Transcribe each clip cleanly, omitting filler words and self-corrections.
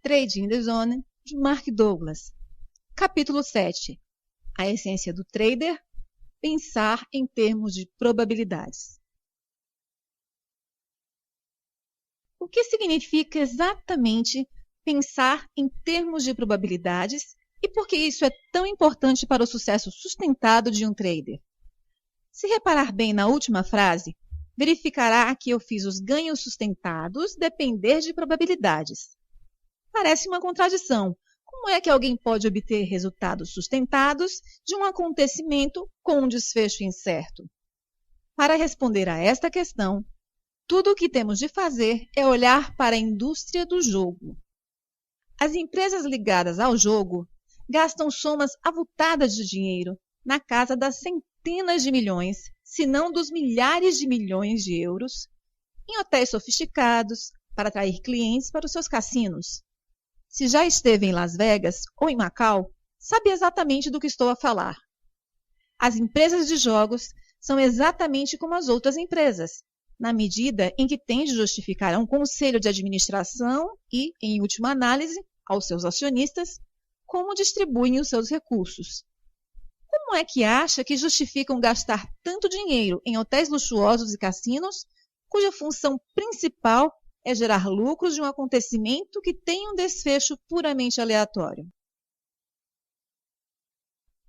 Trading the Zone, de Mark Douglas. Capítulo 7. A essência do trader: pensar em termos de probabilidades. O que significa exatamente pensar em termos de probabilidades e por que isso é tão importante para o sucesso sustentado de um trader? Se reparar bem na última frase, verificará que eu fiz os ganhos sustentados depender de probabilidades. Parece uma contradição. Como é que alguém pode obter resultados sustentados de um acontecimento com um desfecho incerto? Para responder a esta questão, tudo o que temos de fazer é olhar para a indústria do jogo. As empresas ligadas ao jogo gastam somas avultadas de dinheiro, na casa das centenas de milhões, se não dos milhares de milhões de euros, em hotéis sofisticados para atrair clientes para os seus cassinos. Se já esteve em Las Vegas ou em Macau, sabe exatamente do que estou a falar. As empresas de jogos são exatamente como as outras empresas, na medida em que têm de justificar a um conselho de administração e, em última análise, aos seus acionistas, como distribuem os seus recursos. Como é que acha que justificam gastar tanto dinheiro em hotéis luxuosos e cassinos, cuja função principal é gerar lucros de um acontecimento que tem um desfecho puramente aleatório?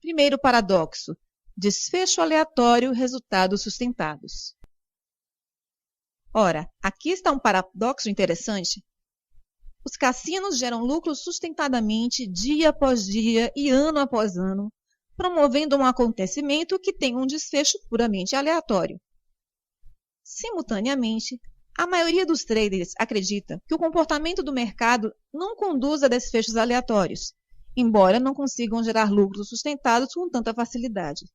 Primeiro paradoxo: desfecho aleatório, resultados sustentados. Ora, aqui está um paradoxo interessante. Os cassinos geram lucros sustentadamente dia após dia e ano após ano, promovendo um acontecimento que tem um desfecho puramente aleatório. Simultaneamente, a maioria dos traders acredita que o comportamento do mercado não conduz a desfechos aleatórios, embora não consigam gerar lucros sustentados com tanta facilidade.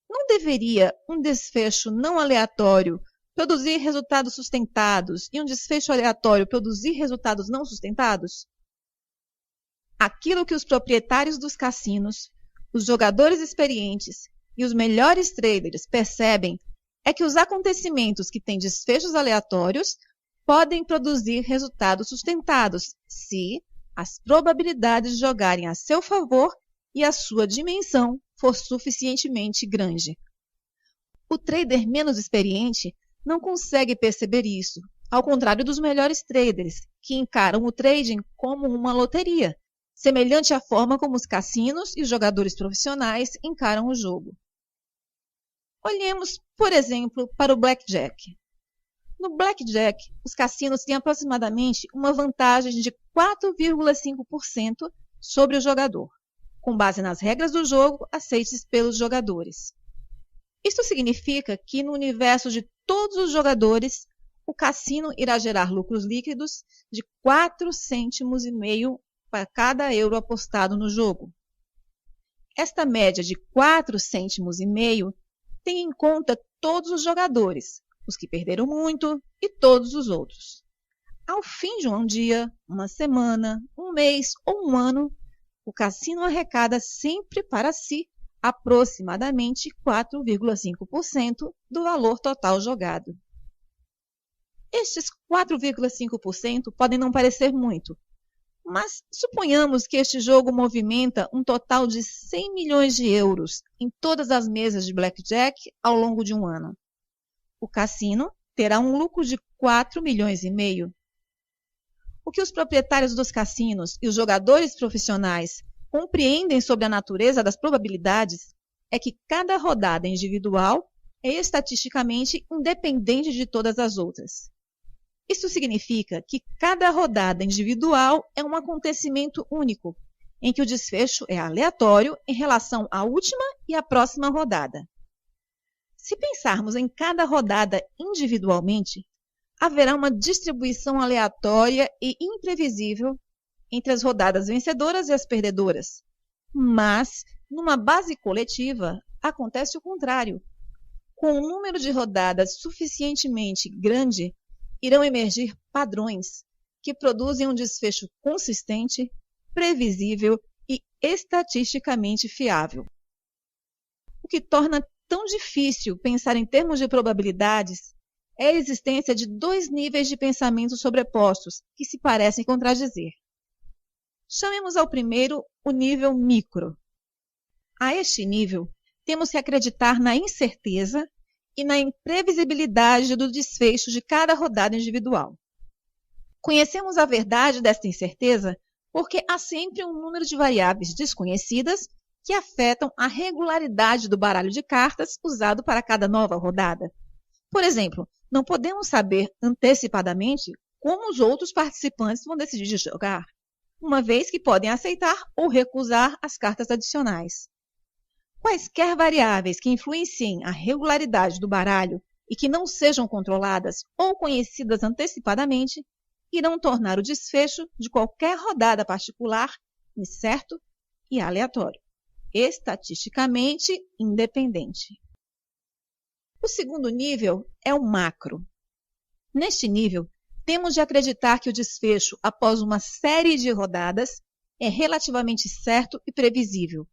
Não deveria um desfecho não aleatório produzir resultados sustentados e um desfecho aleatório produzir resultados não sustentados? Aquilo que os proprietários dos cassinos, os jogadores experientes e os melhores traders percebem é que os acontecimentos que têm desfechos aleatórios podem produzir resultados sustentados se as probabilidades de jogarem a seu favor e a sua dimensão for suficientemente grande. O trader menos experiente não consegue perceber isso, ao contrário dos melhores traders, que encaram o trading como uma loteria, semelhante à forma como os cassinos e os jogadores profissionais encaram o jogo. Olhemos, por exemplo, para o blackjack. No blackjack, os cassinos têm aproximadamente uma vantagem de 4,5% sobre o jogador, com base nas regras do jogo aceitas pelos jogadores. Isso significa que, no universo de todos os jogadores, o cassino irá gerar lucros líquidos de 4,5 cêntimos para cada euro apostado no jogo. Esta média de 4,5 cêntimos tem em conta todos os jogadores, os que perderam muito e todos os outros. Ao fim de um dia, uma semana, um mês ou um ano, o cassino arrecada sempre para si aproximadamente 4,5% do valor total jogado. Estes 4,5% podem não parecer muito, mas suponhamos que este jogo movimenta um total de 100 milhões de euros em todas as mesas de blackjack ao longo de um ano. O cassino terá um lucro de 4,5 milhões. O que os proprietários dos cassinos e os jogadores profissionais compreendem sobre a natureza das probabilidades é que cada rodada individual é estatisticamente independente de todas as outras. Isso significa que cada rodada individual é um acontecimento único, em que o desfecho é aleatório em relação à última e à próxima rodada. Se pensarmos em cada rodada individualmente, haverá uma distribuição aleatória e imprevisível entre as rodadas vencedoras e as perdedoras. Mas, numa base coletiva, acontece o contrário. Com um número de rodadas suficientemente grande, irão emergir padrões que produzem um desfecho consistente, previsível e estatisticamente fiável. O que torna tão difícil pensar em termos de probabilidades é a existência de dois níveis de pensamento sobrepostos que se parecem contradizer. Chamemos ao primeiro o nível micro. A este nível, temos que acreditar na incerteza e na imprevisibilidade do desfecho de cada rodada individual. Conhecemos a verdade desta incerteza porque há sempre um número de variáveis desconhecidas que afetam a regularidade do baralho de cartas usado para cada nova rodada. Por exemplo, não podemos saber antecipadamente como os outros participantes vão decidir jogar, uma vez que podem aceitar ou recusar as cartas adicionais. Quaisquer variáveis que influenciem a regularidade do baralho e que não sejam controladas ou conhecidas antecipadamente irão tornar o desfecho de qualquer rodada particular incerto e aleatório, estatisticamente independente. O segundo nível é o macro. Neste nível, temos de acreditar que o desfecho após uma série de rodadas é relativamente certo e previsível.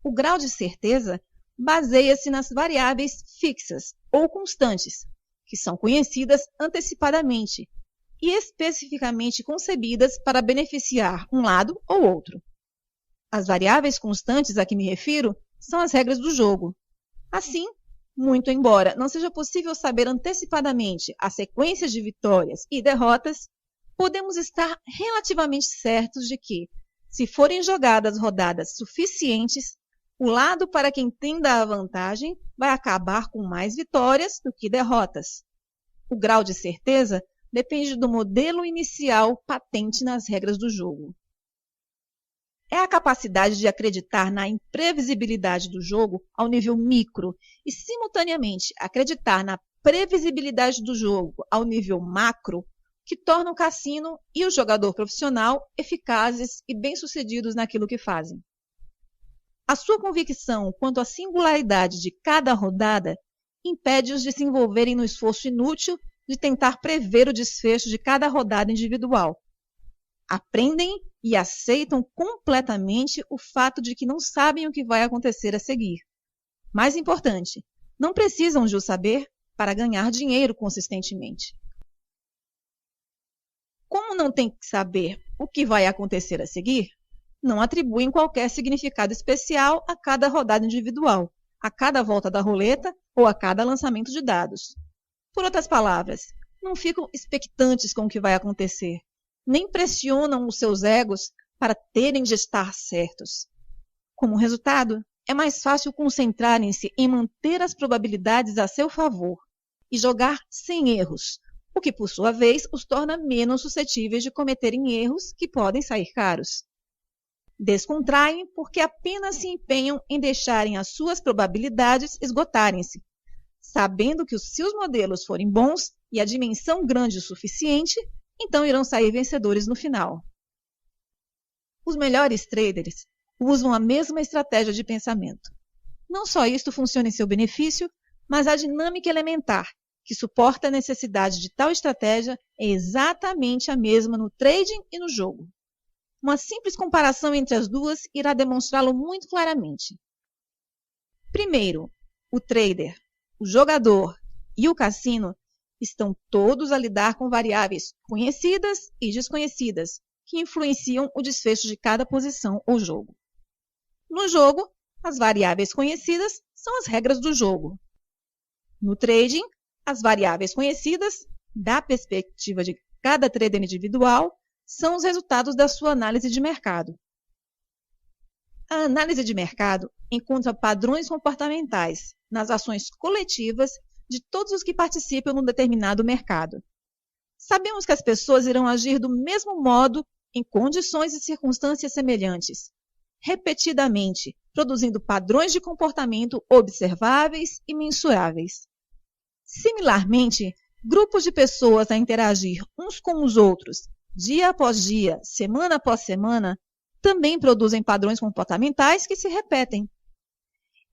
O grau de certeza baseia-se nas variáveis fixas ou constantes, que são conhecidas antecipadamente e especificamente concebidas para beneficiar um lado ou outro. As variáveis constantes a que me refiro são as regras do jogo. Assim, muito embora não seja possível saber antecipadamente a sequência de vitórias e derrotas, podemos estar relativamente certos de que, se forem jogadas rodadas suficientes, o lado para quem tenda a vantagem vai acabar com mais vitórias do que derrotas. O grau de certeza depende do modelo inicial patente nas regras do jogo. É a capacidade de acreditar na imprevisibilidade do jogo ao nível micro e, simultaneamente, acreditar na previsibilidade do jogo ao nível macro que torna o cassino e o jogador profissional eficazes e bem-sucedidos naquilo que fazem. A sua convicção quanto à singularidade de cada rodada impede-os de se envolverem no esforço inútil de tentar prever o desfecho de cada rodada individual. Aprendem e aceitam completamente o fato de que não sabem o que vai acontecer a seguir. Mais importante, não precisam de o saber para ganhar dinheiro consistentemente. Como não têm que saber o que vai acontecer a seguir, não atribuem qualquer significado especial a cada rodada individual, a cada volta da roleta ou a cada lançamento de dados. Por outras palavras, não ficam expectantes com o que vai acontecer, nem pressionam os seus egos para terem de estar certos. Como resultado, é mais fácil concentrarem-se em manter as probabilidades a seu favor e jogar sem erros, o que, por sua vez, os torna menos suscetíveis de cometerem erros que podem sair caros. Descontraem porque apenas se empenham em deixarem as suas probabilidades esgotarem-se, sabendo que se os modelos forem bons e a dimensão grande o suficiente, então irão sair vencedores no final. Os melhores traders usam a mesma estratégia de pensamento. Não só isto funciona em seu benefício, mas a dinâmica elementar, que suporta a necessidade de tal estratégia, é exatamente a mesma no trading e no jogo. Uma simples comparação entre as duas irá demonstrá-lo muito claramente. Primeiro, o trader, o jogador e o cassino estão todos a lidar com variáveis conhecidas e desconhecidas, que influenciam o desfecho de cada posição ou jogo. No jogo, as variáveis conhecidas são as regras do jogo. No trading, as variáveis conhecidas, da perspectiva de cada trader individual, são os resultados da sua análise de mercado. A análise de mercado encontra padrões comportamentais nas ações coletivas de todos os que participam num determinado mercado. Sabemos que as pessoas irão agir do mesmo modo em condições e circunstâncias semelhantes, repetidamente, produzindo padrões de comportamento observáveis e mensuráveis. Similarmente, grupos de pessoas a interagir uns com os outros, dia após dia, semana após semana, também produzem padrões comportamentais que se repetem.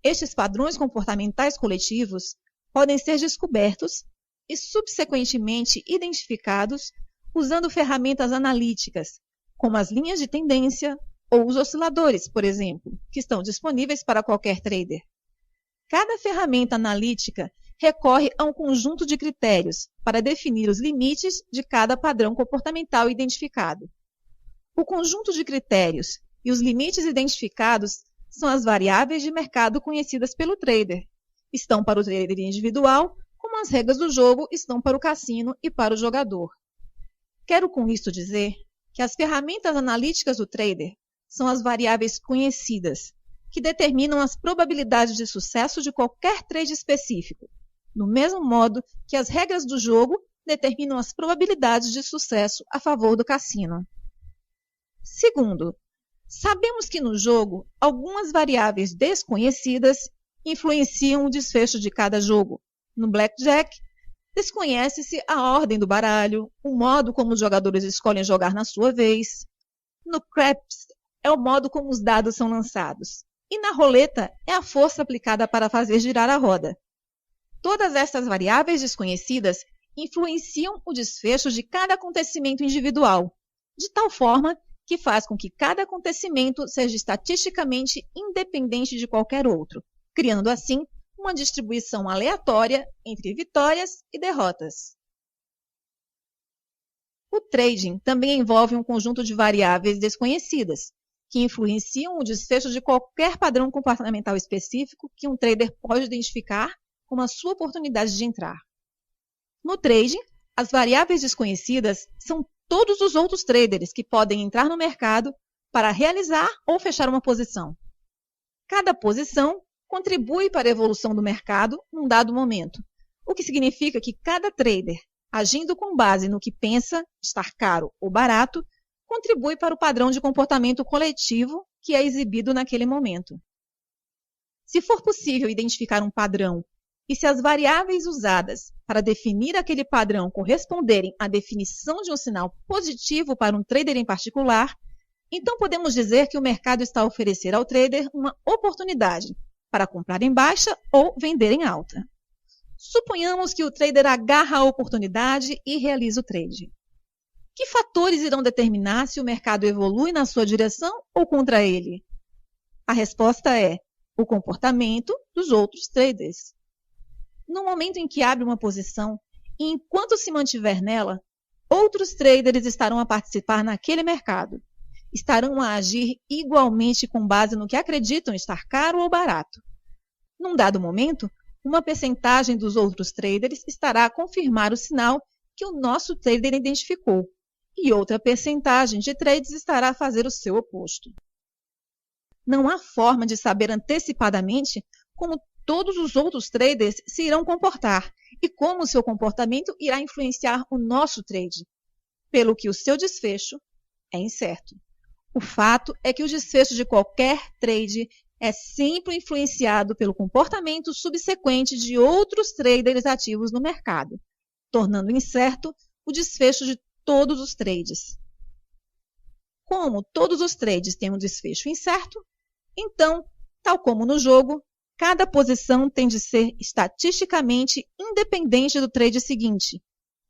Estes padrões comportamentais coletivos podem ser descobertos e subsequentemente identificados usando ferramentas analíticas, como as linhas de tendência ou os osciladores, por exemplo, que estão disponíveis para qualquer trader. Cada ferramenta analítica recorre a um conjunto de critérios para definir os limites de cada padrão comportamental identificado. O conjunto de critérios e os limites identificados são as variáveis de mercado conhecidas pelo trader. Estão para o trader individual, como as regras do jogo estão para o cassino e para o jogador. Quero com isto dizer que as ferramentas analíticas do trader são as variáveis conhecidas, que determinam as probabilidades de sucesso de qualquer trade específico, do mesmo modo que as regras do jogo determinam as probabilidades de sucesso a favor do cassino. Segundo, sabemos que no jogo algumas variáveis desconhecidas influenciam o desfecho de cada jogo. No blackjack, desconhece-se a ordem do baralho, o modo como os jogadores escolhem jogar na sua vez. No craps, é o modo como os dados são lançados. E na roleta, é a força aplicada para fazer girar a roda. Todas estas variáveis desconhecidas influenciam o desfecho de cada acontecimento individual, de tal forma que faz com que cada acontecimento seja estatisticamente independente de qualquer outro, criando assim uma distribuição aleatória entre vitórias e derrotas. O trading também envolve um conjunto de variáveis desconhecidas, que influenciam o desfecho de qualquer padrão comportamental específico que um trader pode identificar como a sua oportunidade de entrar. No trading, as variáveis desconhecidas são todos os outros traders que podem entrar no mercado para realizar ou fechar uma posição. Cada posição contribui para a evolução do mercado num dado momento, o que significa que cada trader, agindo com base no que pensa estar caro ou barato, contribui para o padrão de comportamento coletivo que é exibido naquele momento. Se for possível identificar um padrão e se as variáveis usadas para definir aquele padrão corresponderem à definição de um sinal positivo para um trader em particular, então podemos dizer que o mercado está a oferecer ao trader uma oportunidade para comprar em baixa ou vender em alta. Suponhamos que o trader agarra a oportunidade e realiza o trade. Que fatores irão determinar se o mercado evolui na sua direção ou contra ele? A resposta é o comportamento dos outros traders. No momento em que abre uma posição e enquanto se mantiver nela, outros traders estarão a participar naquele mercado. Estarão a agir igualmente com base no que acreditam estar caro ou barato. Num dado momento, uma percentagem dos outros traders estará a confirmar o sinal que o nosso trader identificou, e outra percentagem de trades estará a fazer o seu oposto. Não há forma de saber antecipadamente como todos os outros traders se irão comportar e como o seu comportamento irá influenciar o nosso trade, pelo que o seu desfecho é incerto. O fato é que o desfecho de qualquer trade é sempre influenciado pelo comportamento subsequente de outros traders ativos no mercado, tornando incerto o desfecho de todos os trades. Como todos os trades têm um desfecho incerto, então, tal como no jogo, cada posição tem de ser estatisticamente independente do trade seguinte,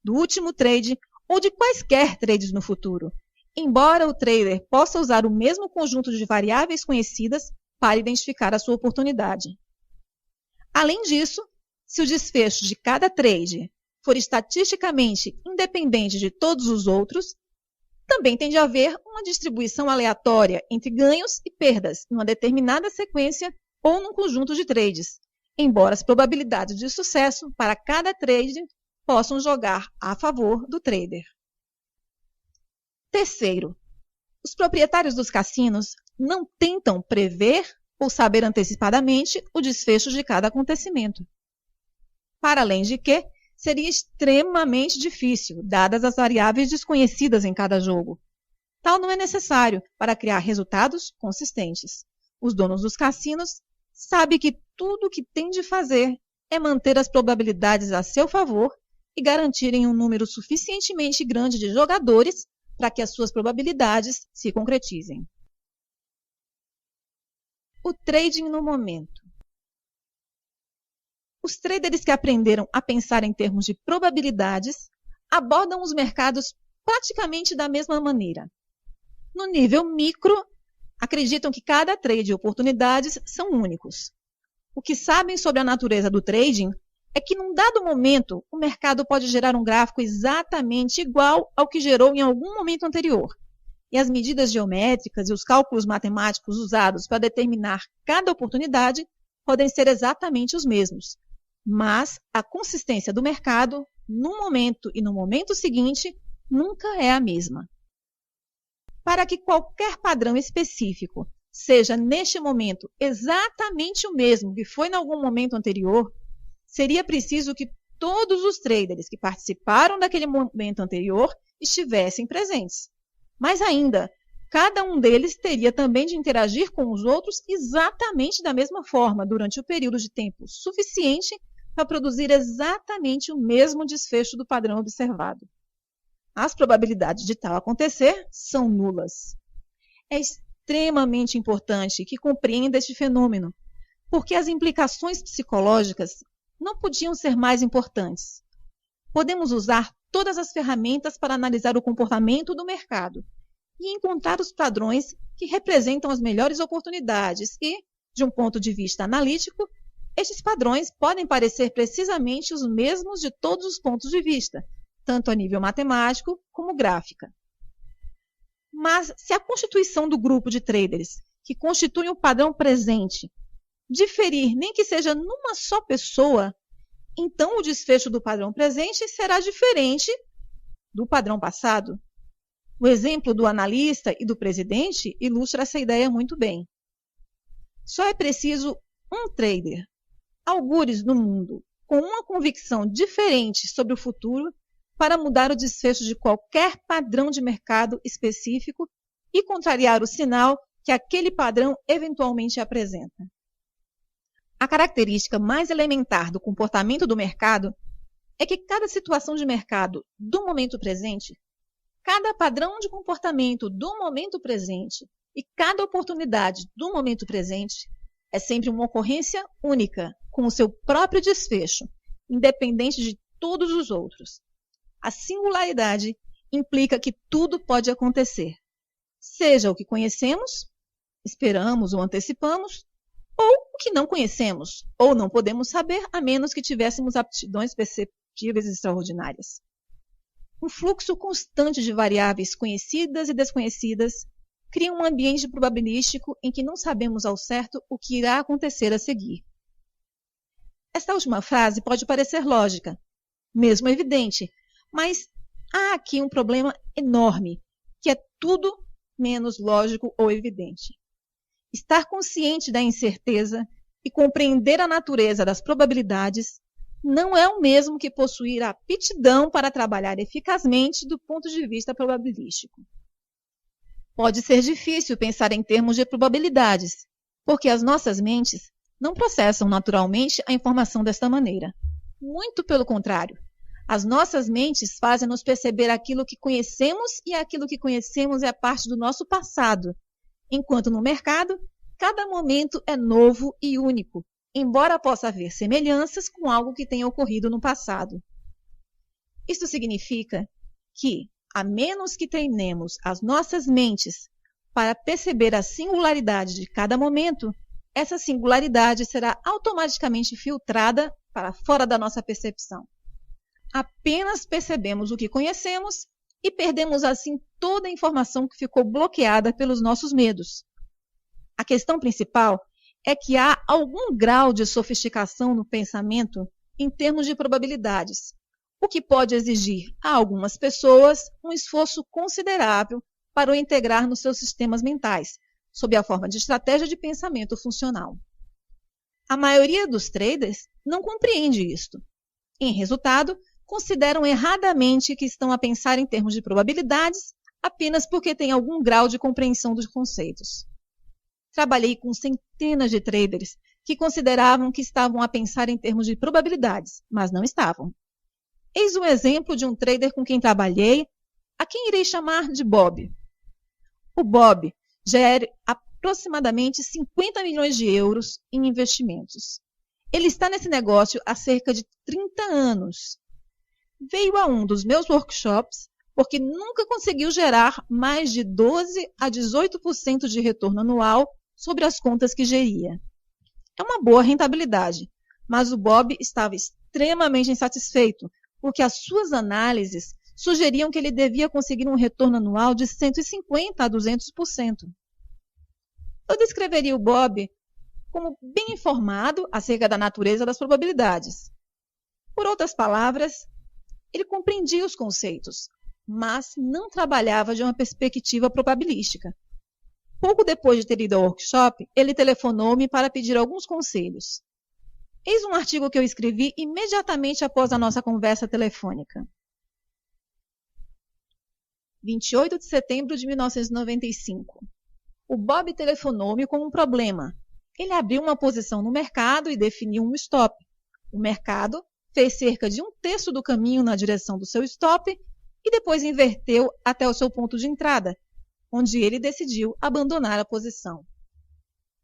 do último trade ou de quaisquer trades no futuro, embora o trader possa usar o mesmo conjunto de variáveis conhecidas para identificar a sua oportunidade. Além disso, se o desfecho de cada trade for estatisticamente independente de todos os outros, também tem de haver uma distribuição aleatória entre ganhos e perdas em uma determinada sequência ou num conjunto de trades, embora as probabilidades de sucesso para cada trade possam jogar a favor do trader. Terceiro, os proprietários dos cassinos não tentam prever ou saber antecipadamente o desfecho de cada acontecimento. Para além de que, seria extremamente difícil, dadas as variáveis desconhecidas em cada jogo. Tal não é necessário para criar resultados consistentes. Os donos dos cassinos sabem que tudo o que têm de fazer é manter as probabilidades a seu favor e garantirem um número suficientemente grande de jogadores para que as suas probabilidades se concretizem. O trading no momento. Os traders que aprenderam a pensar em termos de probabilidades abordam os mercados praticamente da mesma maneira. No nível micro, acreditam que cada trade e oportunidades são únicos. O que sabem sobre a natureza do trading é que num dado momento o mercado pode gerar um gráfico exatamente igual ao que gerou em algum momento anterior. E as medidas geométricas e os cálculos matemáticos usados para determinar cada oportunidade podem ser exatamente os mesmos. Mas a consistência do mercado, num momento e no momento seguinte, nunca é a mesma. Para que qualquer padrão específico seja, neste momento, exatamente o mesmo que foi em algum momento anterior, seria preciso que todos os traders que participaram daquele momento anterior estivessem presentes. Mas ainda, cada um deles teria também de interagir com os outros exatamente da mesma forma, durante o período de tempo suficiente para produzir exatamente o mesmo desfecho do padrão observado. As probabilidades de tal acontecer são nulas. É extremamente importante que compreenda este fenômeno, porque as implicações psicológicas não podiam ser mais importantes. Podemos usar todas as ferramentas para analisar o comportamento do mercado e encontrar os padrões que representam as melhores oportunidades e, de um ponto de vista analítico, estes padrões podem parecer precisamente os mesmos de todos os pontos de vista, tanto a nível matemático como gráfica. Mas se a constituição do grupo de traders, que constitui um padrão presente, diferir nem que seja numa só pessoa, então o desfecho do padrão presente será diferente do padrão passado. O exemplo do analista e do presidente ilustra essa ideia muito bem. Só é preciso um trader, algures no mundo, com uma convicção diferente sobre o futuro para mudar o desfecho de qualquer padrão de mercado específico e contrariar o sinal que aquele padrão eventualmente apresenta. A característica mais elementar do comportamento do mercado é que cada situação de mercado do momento presente, cada padrão de comportamento do momento presente e cada oportunidade do momento presente é sempre uma ocorrência única, com o seu próprio desfecho, independente de todos os outros. A singularidade implica que tudo pode acontecer, seja o que conhecemos, esperamos ou antecipamos, ou o que não conhecemos, ou não podemos saber, a menos que tivéssemos aptidões perceptíveis extraordinárias. Um fluxo constante de variáveis conhecidas e desconhecidas cria um ambiente probabilístico em que não sabemos ao certo o que irá acontecer a seguir. Esta última frase pode parecer lógica, mesmo evidente, mas há aqui um problema enorme, que é tudo menos lógico ou evidente. Estar consciente da incerteza e compreender a natureza das probabilidades não é o mesmo que possuir a aptidão para trabalhar eficazmente do ponto de vista probabilístico. Pode ser difícil pensar em termos de probabilidades, porque as nossas mentes não processam naturalmente a informação desta maneira. Muito pelo contrário, as nossas mentes fazem-nos perceber aquilo que conhecemos e aquilo que conhecemos é parte do nosso passado, enquanto no mercado, cada momento é novo e único, embora possa haver semelhanças com algo que tenha ocorrido no passado. Isso significa que, a menos que treinemos as nossas mentes para perceber a singularidade de cada momento, essa singularidade será automaticamente filtrada para fora da nossa percepção. Apenas percebemos o que conhecemos e perdemos assim toda a informação que ficou bloqueada pelos nossos medos. A questão principal é que há algum grau de sofisticação no pensamento em termos de probabilidades, o que pode exigir a algumas pessoas um esforço considerável para o integrar nos seus sistemas mentais, sob a forma de estratégia de pensamento funcional. A maioria dos traders não compreende isto. Em resultado, consideram erradamente que estão a pensar em termos de probabilidades apenas porque têm algum grau de compreensão dos conceitos. Trabalhei com centenas de traders que consideravam que estavam a pensar em termos de probabilidades, mas não estavam. Eis um exemplo de um trader com quem trabalhei, a quem irei chamar de Bob. O Bob gera aproximadamente 50 milhões de euros em investimentos. Ele está nesse negócio há cerca de 30 anos. Veio a um dos meus workshops porque nunca conseguiu gerar mais de 12 a 18% de retorno anual sobre as contas que geria. É uma boa rentabilidade, mas o Bob estava extremamente insatisfeito, porque as suas análises sugeriam que ele devia conseguir um retorno anual de 150% a 200%. Eu descreveria o Bob como bem informado acerca da natureza das probabilidades. Por outras palavras, ele compreendia os conceitos, mas não trabalhava de uma perspectiva probabilística. Pouco depois de ter ido ao workshop, ele telefonou-me para pedir alguns conselhos. Eis um artigo que eu escrevi imediatamente após a nossa conversa telefônica. 28 de setembro de 1995. O Bob telefonou-me com um problema. Ele abriu uma posição no mercado e definiu um stop. O mercado fez cerca de 1/3 do caminho na direção do seu stop e depois inverteu até o seu ponto de entrada, onde ele decidiu abandonar a posição.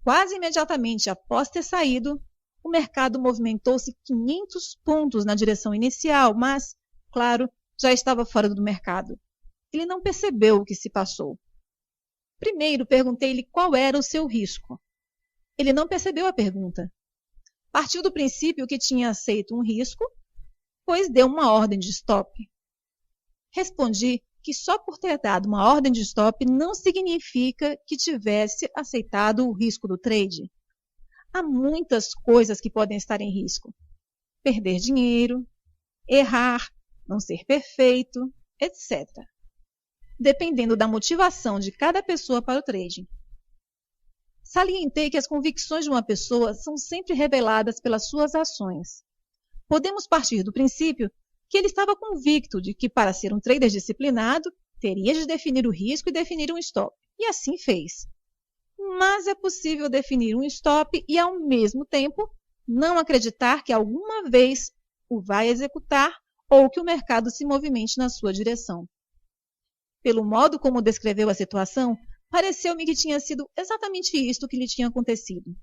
Quase imediatamente após ter saído, o mercado movimentou-se 500 pontos na direção inicial, mas, claro, já estava fora do mercado. Ele não percebeu o que se passou. Primeiro, perguntei-lhe qual era o seu risco. Ele não percebeu a pergunta. Partiu do princípio que tinha aceito um risco, pois deu uma ordem de stop. Respondi que só por ter dado uma ordem de stop não significa que tivesse aceitado o risco do trade. Há muitas coisas que podem estar em risco. Perder dinheiro, errar, não ser perfeito, etc. Dependendo da motivação de cada pessoa para o trading. Salientei que as convicções de uma pessoa são sempre reveladas pelas suas ações. Podemos partir do princípio que ele estava convicto de que, para ser um trader disciplinado, teria de definir o risco e definir um stop. E assim fez. Mas é possível definir um stop e, ao mesmo tempo, não acreditar que alguma vez o vai executar ou que o mercado se movimente na sua direção. Pelo modo como descreveu a situação, pareceu-me que tinha sido exatamente isto que lhe tinha acontecido.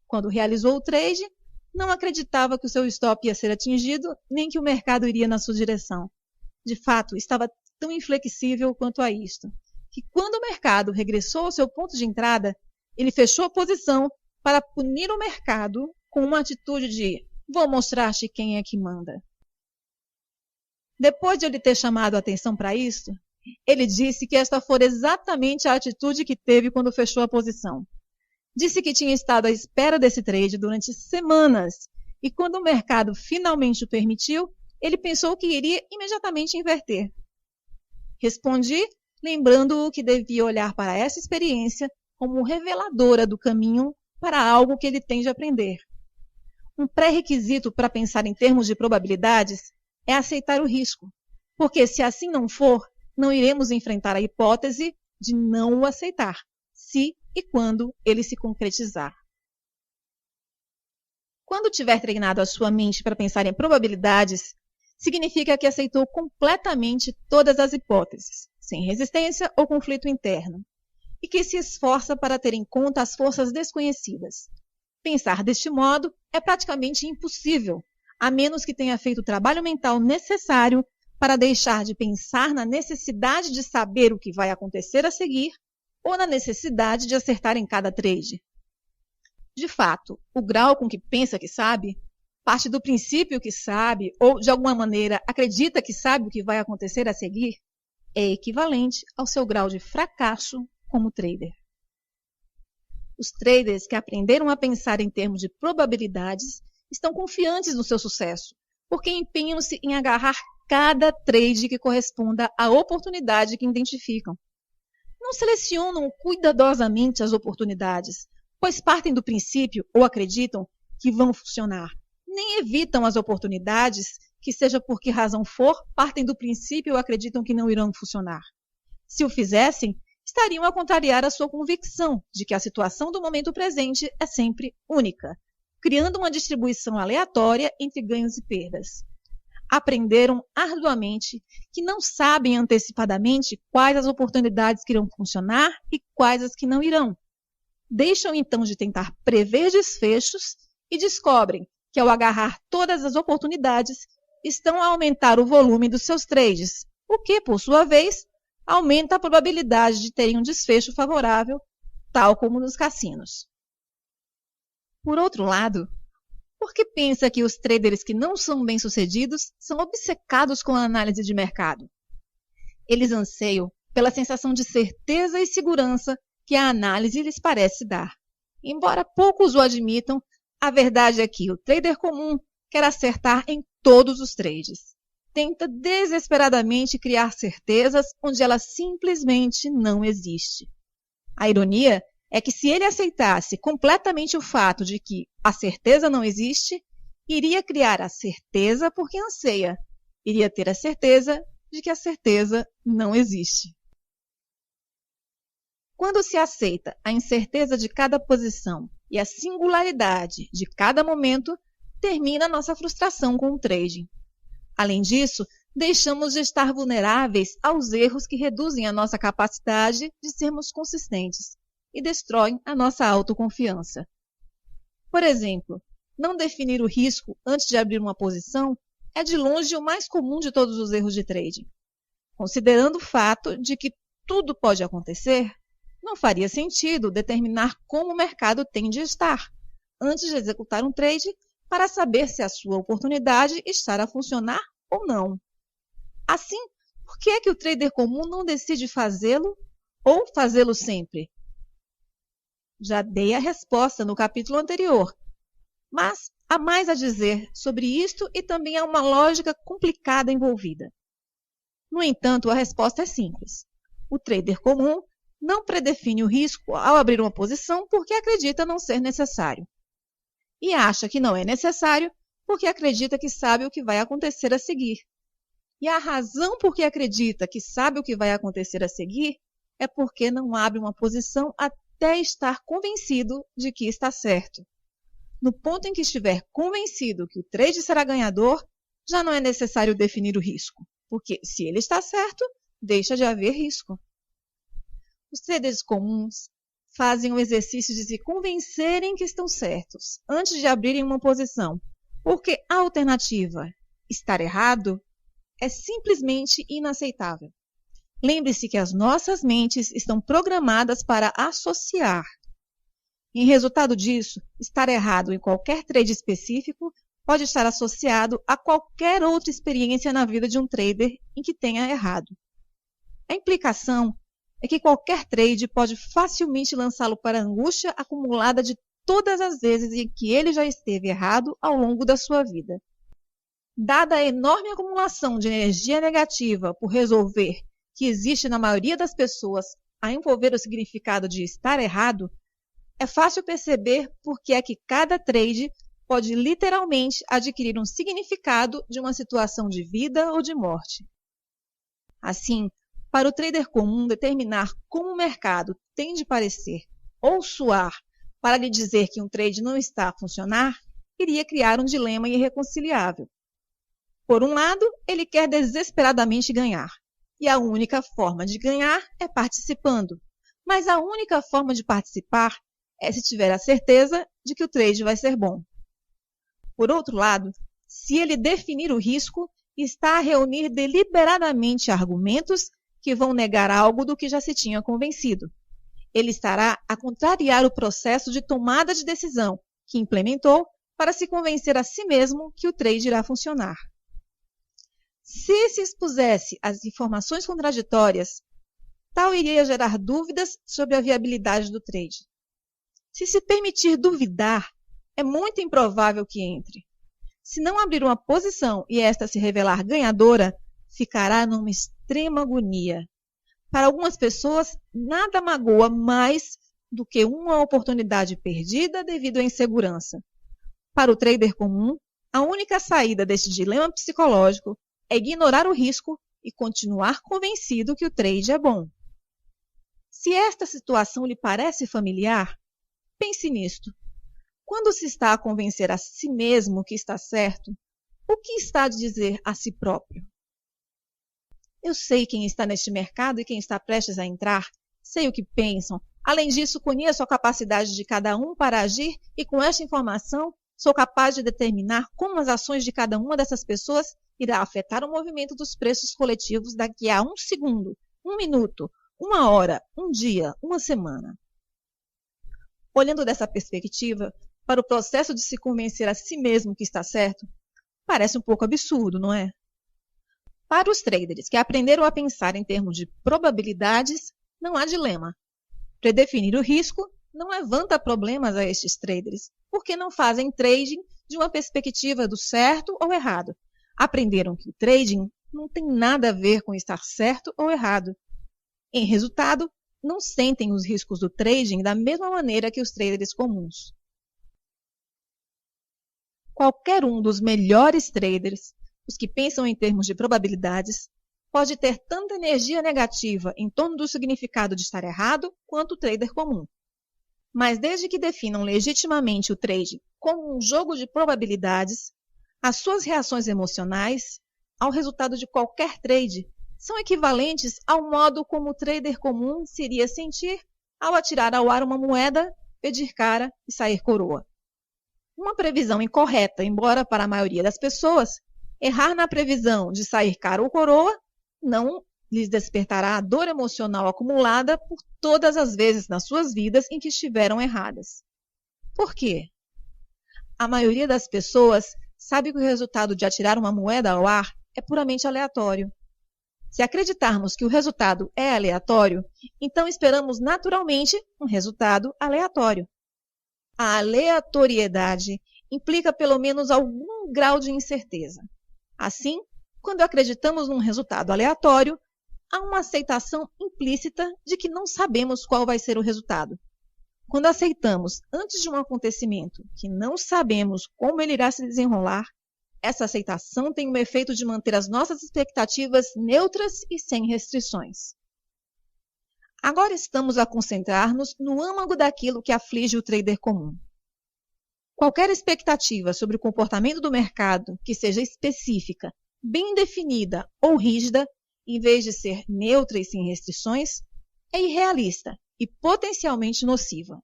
Quando realizou o trade, não acreditava que o seu stop ia ser atingido, nem que o mercado iria na sua direção. De fato, estava tão inflexível quanto a isto, que quando o mercado regressou ao seu ponto de entrada, ele fechou a posição para punir o mercado com uma atitude de "vou mostrar-te quem é que manda". Depois de ele ter chamado a atenção para isto, ele disse que esta fora exatamente a atitude que teve quando fechou a posição. Disse que tinha estado à espera desse trade durante semanas e quando o mercado finalmente o permitiu, ele pensou que iria imediatamente inverter. Respondi, lembrando-o que devia olhar para essa experiência como reveladora do caminho para algo que ele tem de aprender. Um pré-requisito para pensar em termos de probabilidades é aceitar o risco, porque se assim não for, não iremos enfrentar a hipótese de não o aceitar, se e quando ele se concretizar. Quando tiver treinado a sua mente para pensar em probabilidades, significa que aceitou completamente todas as hipóteses, sem resistência ou conflito interno, e que se esforça para ter em conta as forças desconhecidas. Pensar deste modo é praticamente impossível, a menos que tenha feito o trabalho mental necessário para deixar de pensar na necessidade de saber o que vai acontecer a seguir ou na necessidade de acertar em cada trade. De fato, o grau com que pensa que sabe, parte do princípio que sabe ou, de alguma maneira, acredita que sabe o que vai acontecer a seguir, é equivalente ao seu grau de fracasso como trader. Os traders que aprenderam a pensar em termos de probabilidades estão confiantes no seu sucesso, porque empenham-se em agarrar cada trade que corresponda à oportunidade que identificam. Não selecionam cuidadosamente as oportunidades, pois partem do princípio ou acreditam que vão funcionar. Nem evitam as oportunidades que, seja por que razão for, partem do princípio ou acreditam que não irão funcionar. Se o fizessem, estariam a contrariar a sua convicção de que a situação do momento presente é sempre única, criando uma distribuição aleatória entre ganhos e perdas. Aprenderam arduamente que não sabem antecipadamente quais as oportunidades que irão funcionar e quais as que não irão. Deixam então de tentar prever desfechos e descobrem que, ao agarrar todas as oportunidades, estão a aumentar o volume dos seus trades, o que, por sua vez, aumenta a probabilidade de terem um desfecho favorável, tal como nos cassinos. Por outro lado, Porque pensa que os traders que não são bem-sucedidos são obcecados com a análise de mercado. Eles anseiam pela sensação de certeza e segurança que a análise lhes parece dar. Embora poucos o admitam, a verdade é que o trader comum quer acertar em todos os trades. Tenta desesperadamente criar certezas onde ela simplesmente não existe. A ironia é que se ele aceitasse completamente o fato de que a certeza não existe, iria criar a certeza porque anseia. Iria ter a certeza de que a certeza não existe. Quando se aceita a incerteza de cada posição e a singularidade de cada momento, termina nossa frustração com o trading. Além disso, deixamos de estar vulneráveis aos erros que reduzem a nossa capacidade de sermos consistentes e destroem a nossa autoconfiança. Por exemplo, não definir o risco antes de abrir uma posição é de longe o mais comum de todos os erros de trading. Considerando o fato de que tudo pode acontecer, não faria sentido determinar como o mercado tem de estar antes de executar um trade para saber se a sua oportunidade está a funcionar ou não. Assim, por que é que o trader comum não decide fazê-lo ou fazê-lo sempre? Já dei a resposta no capítulo anterior, mas há mais a dizer sobre isto e também há uma lógica complicada envolvida. No entanto, a resposta é simples. O trader comum não predefine o risco ao abrir uma posição porque acredita não ser necessário. E acha que não é necessário porque acredita que sabe o que vai acontecer a seguir. E a razão por que acredita que sabe o que vai acontecer a seguir é porque não abre uma posição até estar convencido de que está certo. No ponto em que estiver convencido que o trade será ganhador, já não é necessário definir o risco, porque se ele está certo, deixa de haver risco. Os traders comuns fazem o exercício de se convencerem que estão certos antes de abrirem uma posição, porque a alternativa, estar errado, é simplesmente inaceitável. Lembre-se que as nossas mentes estão programadas para associar. Em resultado disso, estar errado em qualquer trade específico pode estar associado a qualquer outra experiência na vida de um trader em que tenha errado. A implicação é que qualquer trade pode facilmente lançá-lo para a angústia acumulada de todas as vezes em que ele já esteve errado ao longo da sua vida. Dada a enorme acumulação de energia negativa por resolver que existe na maioria das pessoas a envolver o significado de estar errado, é fácil perceber por que é que cada trade pode literalmente adquirir um significado de uma situação de vida ou de morte. Assim, para o trader comum determinar como o mercado tem de parecer ou soar para lhe dizer que um trade não está a funcionar, iria criar um dilema irreconciliável. Por um lado, ele quer desesperadamente ganhar, e a única forma de ganhar é participando. Mas a única forma de participar é se tiver a certeza de que o trade vai ser bom. Por outro lado, se ele definir o risco, está a reunir deliberadamente argumentos que vão negar algo do que já se tinha convencido. Ele estará a contrariar o processo de tomada de decisão que implementou para se convencer a si mesmo que o trade irá funcionar. Se se expusesse às informações contraditórias, tal iria gerar dúvidas sobre a viabilidade do trade. Se se permitir duvidar, é muito improvável que entre. Se não abrir uma posição e esta se revelar ganhadora, ficará numa extrema agonia. Para algumas pessoas, nada magoa mais do que uma oportunidade perdida devido à insegurança. Para o trader comum, a única saída deste dilema psicológico é ignorar o risco e continuar convencido que o trade é bom. Se esta situação lhe parece familiar, pense nisto. Quando se está a convencer a si mesmo que está certo, o que está a dizer a si próprio? Eu sei quem está neste mercado e quem está prestes a entrar, sei o que pensam. Além disso, conheço a capacidade de cada um para agir e com esta informação sou capaz de determinar como as ações de cada uma dessas pessoas irá afetar o movimento dos preços coletivos daqui a 1 segundo, 1 minuto, 1 hora, 1 dia, 1 semana. Olhando dessa perspectiva, para o processo de se convencer a si mesmo que está certo, parece um pouco absurdo, não é? Para os traders que aprenderam a pensar em termos de probabilidades, não há dilema. Predefinir o risco não levanta problemas a estes traders, porque não fazem trading de uma perspectiva do certo ou errado. Aprenderam que o trading não tem nada a ver com estar certo ou errado. Em resultado, não sentem os riscos do trading da mesma maneira que os traders comuns. Qualquer um dos melhores traders, os que pensam em termos de probabilidades, pode ter tanta energia negativa em torno do significado de estar errado quanto o trader comum. Mas desde que definam legitimamente o trade como um jogo de probabilidades, as suas reações emocionais ao resultado de qualquer trade são equivalentes ao modo como o trader comum se iria sentir ao atirar ao ar uma moeda, pedir cara e sair coroa. Uma previsão incorreta, embora para a maioria das pessoas, errar na previsão de sair cara ou coroa não lhes despertará a dor emocional acumulada por todas as vezes nas suas vidas em que estiveram erradas. Por quê? A maioria das pessoas sabe que o resultado de atirar uma moeda ao ar é puramente aleatório. Se acreditarmos que o resultado é aleatório, então esperamos naturalmente um resultado aleatório. A aleatoriedade implica pelo menos algum grau de incerteza. Assim, quando acreditamos num resultado aleatório, há uma aceitação implícita de que não sabemos qual vai ser o resultado. Quando aceitamos antes de um acontecimento que não sabemos como ele irá se desenrolar, essa aceitação tem o efeito de manter as nossas expectativas neutras e sem restrições. Agora estamos a concentrar-nos no âmago daquilo que aflige o trader comum. Qualquer expectativa sobre o comportamento do mercado que seja específica, bem definida ou rígida, em vez de ser neutra e sem restrições, é irrealista e potencialmente nociva.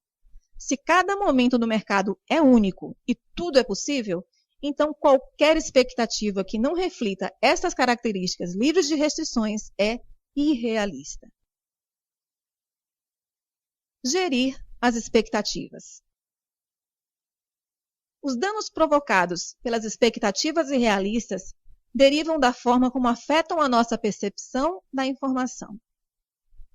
Se cada momento do mercado é único e tudo é possível, então qualquer expectativa que não reflita essas características livres de restrições é irrealista. Gerir as expectativas. Os danos provocados pelas expectativas irrealistas derivam da forma como afetam a nossa percepção da informação.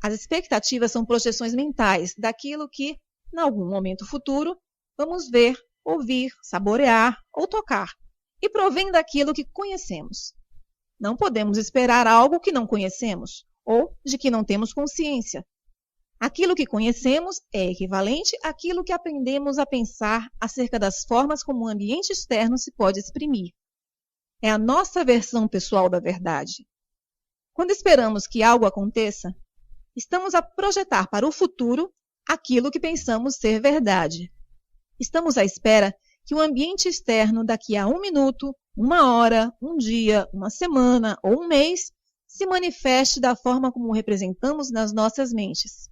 As expectativas são projeções mentais daquilo que, em algum momento futuro, vamos ver, ouvir, saborear ou tocar, e provém daquilo que conhecemos. Não podemos esperar algo que não conhecemos ou de que não temos consciência. Aquilo que conhecemos é equivalente àquilo que aprendemos a pensar acerca das formas como o ambiente externo se pode exprimir. É a nossa versão pessoal da verdade. Quando esperamos que algo aconteça, estamos a projetar para o futuro aquilo que pensamos ser verdade. Estamos à espera que o ambiente externo daqui a 1 minuto, 1 hora, 1 dia, 1 semana ou 1 mês se manifeste da forma como o representamos nas nossas mentes.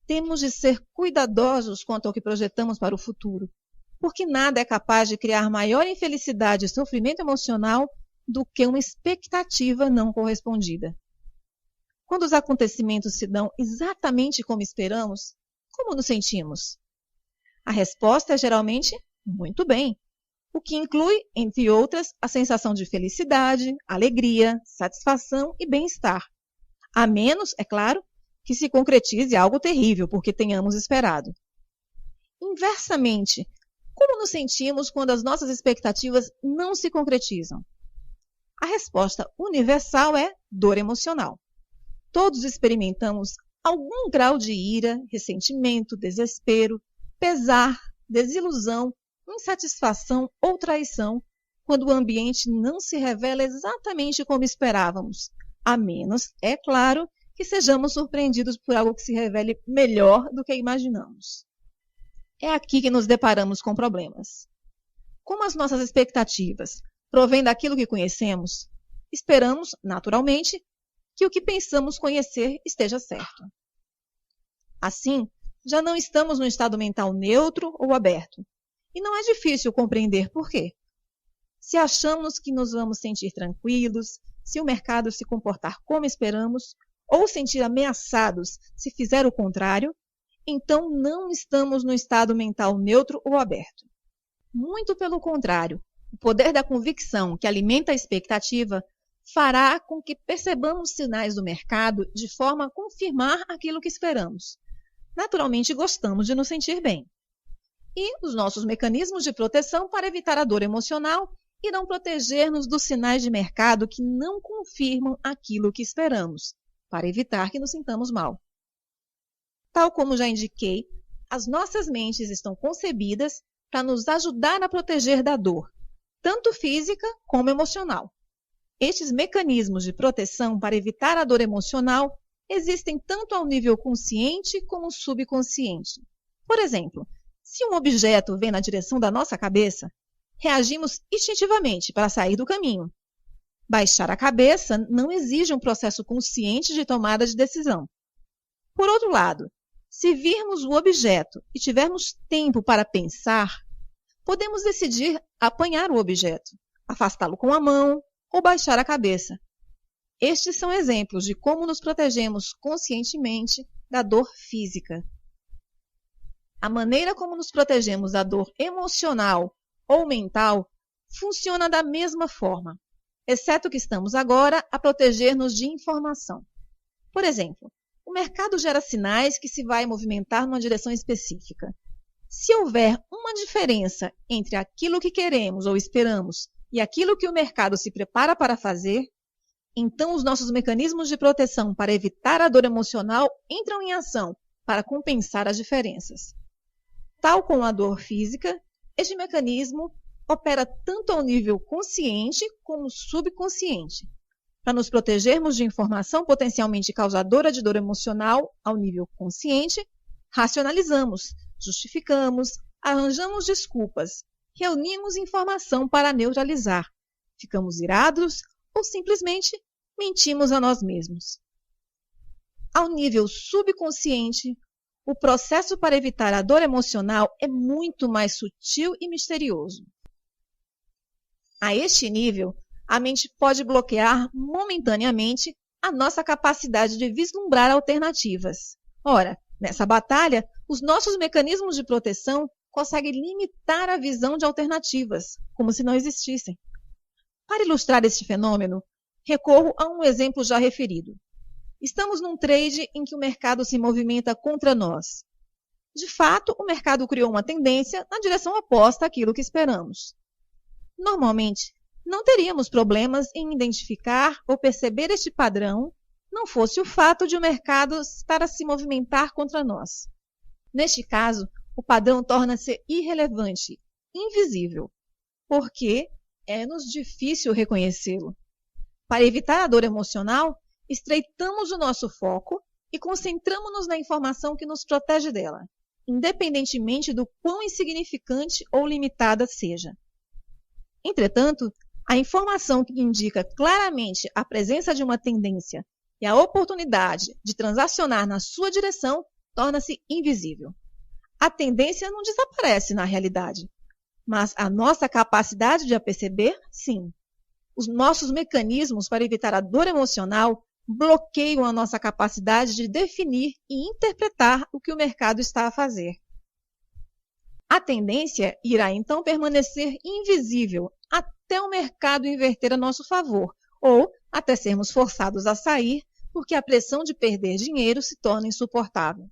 Temos de ser cuidadosos quanto ao que projetamos para o futuro, porque nada é capaz de criar maior infelicidade e sofrimento emocional do que uma expectativa não correspondida. Quando os acontecimentos se dão exatamente como esperamos, como nos sentimos? A resposta é geralmente muito bem, o que inclui, entre outras, a sensação de felicidade, alegria, satisfação e bem-estar. A menos, é claro, que se concretize algo terrível, porque tenhamos esperado. Inversamente, como nos sentimos quando as nossas expectativas não se concretizam? A resposta universal é dor emocional. Todos experimentamos algum grau de ira, ressentimento, desespero, pesar, desilusão, insatisfação ou traição quando o ambiente não se revela exatamente como esperávamos, a menos, é claro, que sejamos surpreendidos por algo que se revele melhor do que imaginamos. É aqui que nos deparamos com problemas. Como as nossas expectativas provêm daquilo que conhecemos, esperamos, naturalmente, que o que pensamos conhecer esteja certo. Assim, já não estamos num estado mental neutro ou aberto, e não é difícil compreender por quê. Se achamos que nos vamos sentir tranquilos, se o mercado se comportar como esperamos, ou sentir ameaçados se fizer o contrário, então não estamos no estado mental neutro ou aberto. Muito pelo contrário, o poder da convicção que alimenta a expectativa fará com que percebamos sinais do mercado de forma a confirmar aquilo que esperamos. Naturalmente, gostamos de nos sentir bem. E os nossos mecanismos de proteção para evitar a dor emocional irão proteger-nos dos sinais de mercado que não confirmam aquilo que esperamos, para evitar que nos sintamos mal. Tal como já indiquei, as nossas mentes estão concebidas para nos ajudar a proteger da dor, tanto física como emocional. Estes mecanismos de proteção para evitar a dor emocional existem tanto ao nível consciente como subconsciente. Por exemplo, se um objeto vem na direção da nossa cabeça, reagimos instintivamente para sair do caminho. Baixar a cabeça não exige um processo consciente de tomada de decisão. Por outro lado, se virmos o objeto e tivermos tempo para pensar, podemos decidir apanhar o objeto, afastá-lo com a mão ou baixar a cabeça. Estes são exemplos de como nos protegemos conscientemente da dor física. A maneira como nos protegemos da dor emocional ou mental funciona da mesma forma, exceto que estamos agora a proteger-nos de informação. Por exemplo, o mercado gera sinais que se vai movimentar numa direção específica. Se houver uma diferença entre aquilo que queremos ou esperamos e aquilo que o mercado se prepara para fazer, então os nossos mecanismos de proteção para evitar a dor emocional entram em ação para compensar as diferenças. Tal como a dor física, este mecanismo opera tanto ao nível consciente como subconsciente. Para nos protegermos de informação potencialmente causadora de dor emocional ao nível consciente, racionalizamos, justificamos, arranjamos desculpas, reunimos informação para neutralizar, ficamos irados ou simplesmente mentimos a nós mesmos. Ao nível subconsciente, o processo para evitar a dor emocional é muito mais sutil e misterioso. A este nível, a mente pode bloquear momentaneamente a nossa capacidade de vislumbrar alternativas. Ora, nessa batalha, os nossos mecanismos de proteção conseguem limitar a visão de alternativas, como se não existissem. Para ilustrar este fenômeno, recorro a um exemplo já referido. Estamos num trade em que o mercado se movimenta contra nós. De fato, o mercado criou uma tendência na direção oposta àquilo que esperamos. Normalmente, não teríamos problemas em identificar ou perceber este padrão, não fosse o fato de o mercado estar a se movimentar contra nós. Neste caso, o padrão torna-se irrelevante, invisível, porque é-nos difícil reconhecê-lo. Para evitar a dor emocional, estreitamos o nosso foco e concentramos-nos na informação que nos protege dela, independentemente do quão insignificante ou limitada seja. Entretanto, a informação que indica claramente a presença de uma tendência e a oportunidade de transacionar na sua direção torna-se invisível. A tendência não desaparece na realidade, mas a nossa capacidade de a perceber, sim. Os nossos mecanismos para evitar a dor emocional bloqueiam a nossa capacidade de definir e interpretar o que o mercado está a fazer. A tendência irá então permanecer invisível até o mercado inverter a nosso favor, ou até sermos forçados a sair porque a pressão de perder dinheiro se torna insuportável.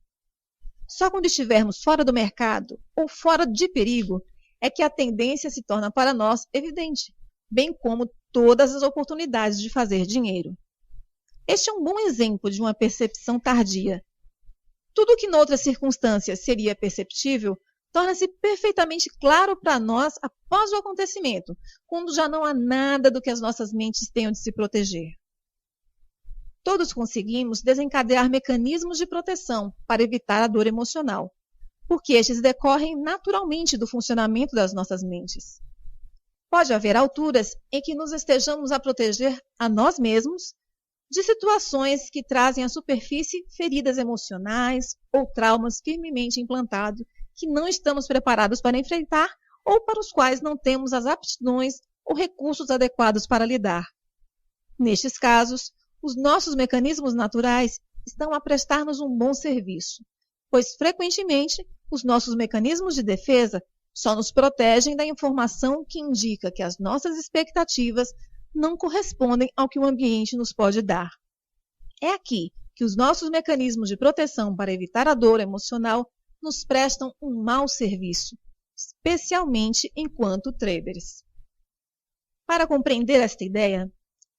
Só quando estivermos fora do mercado ou fora de perigo é que a tendência se torna para nós evidente, bem como todas as oportunidades de fazer dinheiro. Este é um bom exemplo de uma percepção tardia. Tudo que noutras circunstâncias seria perceptível torna-se perfeitamente claro para nós após o acontecimento, quando já não há nada do que as nossas mentes tenham de se proteger. Todos conseguimos desencadear mecanismos de proteção para evitar a dor emocional, porque estes decorrem naturalmente do funcionamento das nossas mentes. Pode haver alturas em que nos estejamos a proteger a nós mesmos de situações que trazem à superfície feridas emocionais ou traumas firmemente implantados que não estamos preparados para enfrentar ou para os quais não temos as aptidões ou recursos adequados para lidar. Nestes casos, os nossos mecanismos naturais estão a prestar-nos um bom serviço, pois frequentemente os nossos mecanismos de defesa só nos protegem da informação que indica que as nossas expectativas não correspondem ao que o ambiente nos pode dar. É aqui que os nossos mecanismos de proteção para evitar a dor emocional nos prestam um mau serviço, especialmente enquanto traders. Para compreender esta ideia,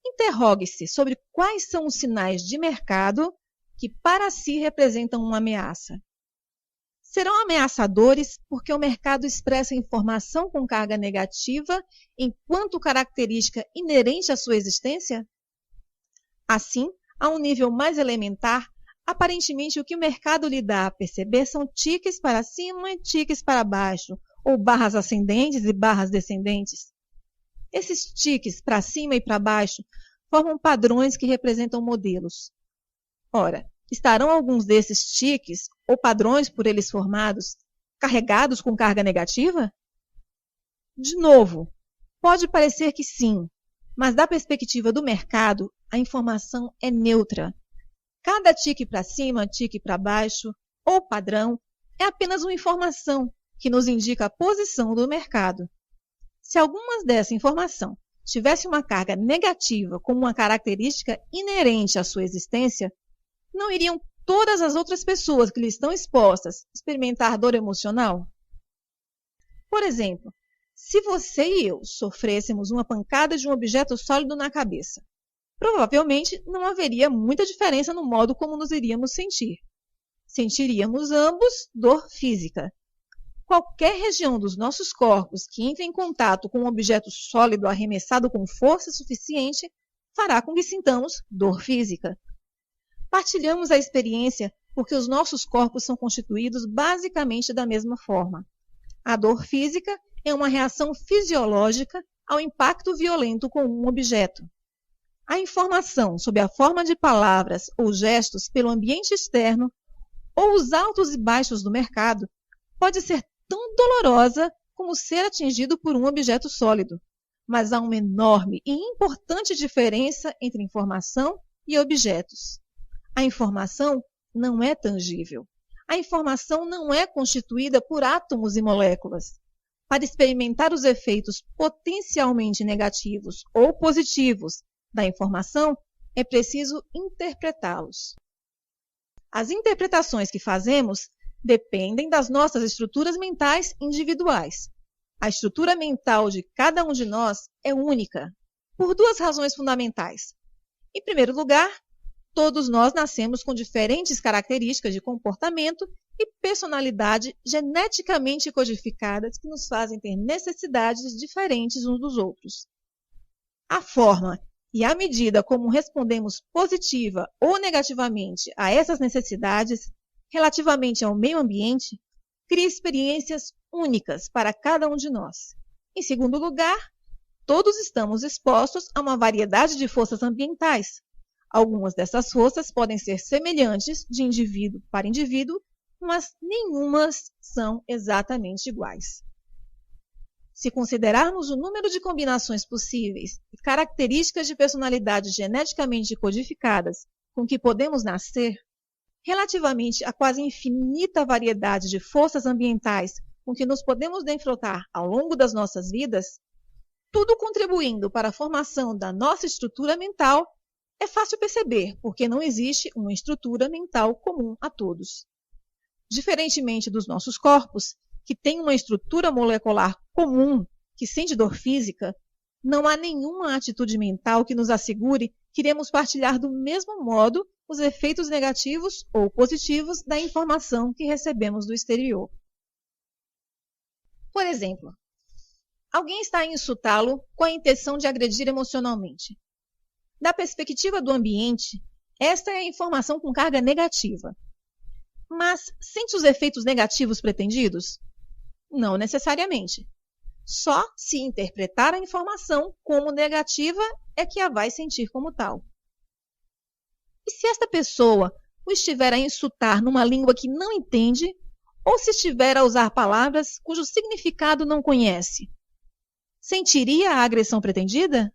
interrogue-se sobre quais são os sinais de mercado que para si representam uma ameaça. Serão ameaçadores porque o mercado expressa informação com carga negativa enquanto característica inerente à sua existência? Assim, a um nível mais elementar, aparentemente o que o mercado lhe dá a perceber são tiques para cima e tiques para baixo, ou barras ascendentes e barras descendentes. Esses tiques para cima e para baixo formam padrões que representam modelos. Ora, estarão alguns desses tiques, ou padrões por eles formados, carregados com carga negativa? De novo, pode parecer que sim, mas da perspectiva do mercado, a informação é neutra. Cada tique para cima, tique para baixo, ou padrão, é apenas uma informação que nos indica a posição do mercado. Se alguma dessa informação tivesse uma carga negativa como uma característica inerente à sua existência, não iriam todas as outras pessoas que lhe estão expostas experimentar dor emocional? Por exemplo, se você e eu sofrêssemos uma pancada de um objeto sólido na cabeça, provavelmente não haveria muita diferença no modo como nos iríamos sentir. Sentiríamos ambos dor física. Qualquer região dos nossos corpos que entre em contato com um objeto sólido arremessado com força suficiente fará com que sintamos dor física. Partilhamos a experiência porque os nossos corpos são constituídos basicamente da mesma forma. A dor física é uma reação fisiológica ao impacto violento com um objeto. A informação sob a forma de palavras ou gestos pelo ambiente externo ou os altos e baixos do mercado pode ser tão dolorosa como ser atingido por um objeto sólido, mas há uma enorme e importante diferença entre informação e objetos. A informação não é tangível. A informação não é constituída por átomos e moléculas. Para experimentar os efeitos potencialmente negativos ou positivos da informação, é preciso interpretá-los. As interpretações que fazemos dependem das nossas estruturas mentais individuais. A estrutura mental de cada um de nós é única, por duas razões fundamentais. Em primeiro lugar, todos nós nascemos com diferentes características de comportamento e personalidade geneticamente codificadas que nos fazem ter necessidades diferentes uns dos outros. A forma e a medida como respondemos positiva ou negativamente a essas necessidades relativamente ao meio ambiente cria experiências únicas para cada um de nós. Em segundo lugar, todos estamos expostos a uma variedade de forças ambientais. Algumas dessas forças podem ser semelhantes de indivíduo para indivíduo, mas nenhumas são exatamente iguais. Se considerarmos o número de combinações possíveis e características de personalidade geneticamente codificadas com que podemos nascer, relativamente à quase infinita variedade de forças ambientais com que nos podemos defrontar ao longo das nossas vidas, tudo contribuindo para a formação da nossa estrutura mental, é fácil perceber porque não existe uma estrutura mental comum a todos. Diferentemente dos nossos corpos, que têm uma estrutura molecular comum que sente dor física, não há nenhuma atitude mental que nos assegure que iremos partilhar do mesmo modo os efeitos negativos ou positivos da informação que recebemos do exterior. Por exemplo, alguém está a insultá-lo com a intenção de agredir emocionalmente. Da perspectiva do ambiente, esta é a informação com carga negativa. Mas sente os efeitos negativos pretendidos? Não necessariamente. Só se interpretar a informação como negativa é que a vai sentir como tal. E se esta pessoa o estiver a insultar numa língua que não entende, ou se estiver a usar palavras cujo significado não conhece, sentiria a agressão pretendida?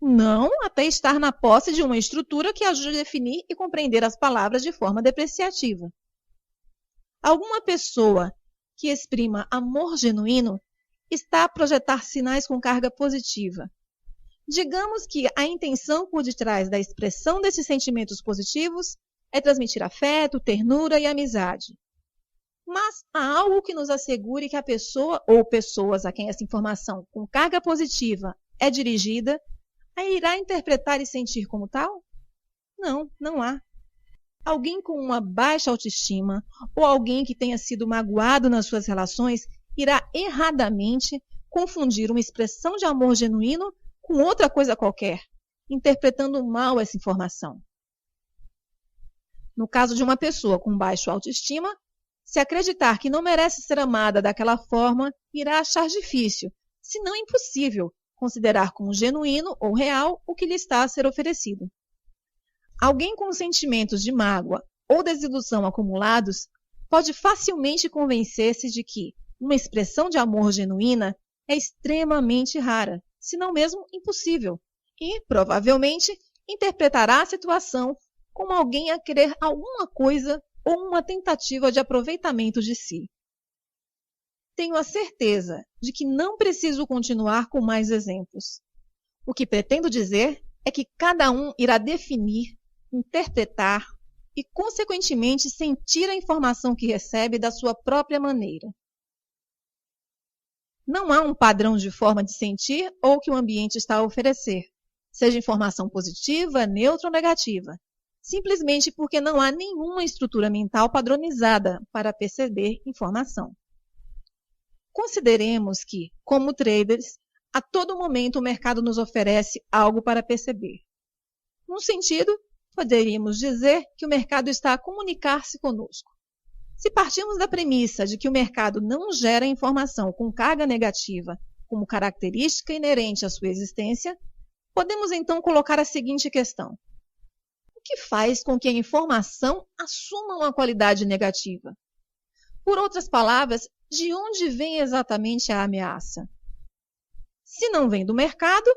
Não, até estar na posse de uma estrutura que ajude a definir e compreender as palavras de forma depreciativa. Alguma pessoa que exprima amor genuíno está a projetar sinais com carga positiva. Digamos que a intenção por detrás da expressão desses sentimentos positivos é transmitir afeto, ternura e amizade. Mas há algo que nos assegure que a pessoa ou pessoas a quem essa informação com carga positiva é dirigida a irá interpretar e sentir como tal? Não, não há. Alguém com uma baixa autoestima ou alguém que tenha sido magoado nas suas relações irá erradamente confundir uma expressão de amor genuíno com outra coisa qualquer, interpretando mal essa informação. No caso de uma pessoa com baixa autoestima, se acreditar que não merece ser amada daquela forma, irá achar difícil, se não impossível, considerar como genuíno ou real o que lhe está a ser oferecido. Alguém com sentimentos de mágoa ou desilusão acumulados pode facilmente convencer-se de que uma expressão de amor genuína é extremamente rara, se não mesmo impossível, e, provavelmente, interpretará a situação como alguém a querer alguma coisa ou uma tentativa de aproveitamento de si. Tenho a certeza de que não preciso continuar com mais exemplos. O que pretendo dizer é que cada um irá definir, interpretar e, consequentemente, sentir a informação que recebe da sua própria maneira. Não há um padrão de forma de sentir ou que o ambiente está a oferecer, seja informação positiva, neutra ou negativa, simplesmente porque não há nenhuma estrutura mental padronizada para perceber informação. Consideremos que, como traders, a todo momento o mercado nos oferece algo para perceber. Num sentido, poderíamos dizer que o mercado está a comunicar-se conosco. Se partirmos da premissa de que o mercado não gera informação com carga negativa como característica inerente à sua existência, podemos então colocar a seguinte questão: o que faz com que a informação assuma uma qualidade negativa? Por outras palavras, de onde vem exatamente a ameaça? Se não vem do mercado,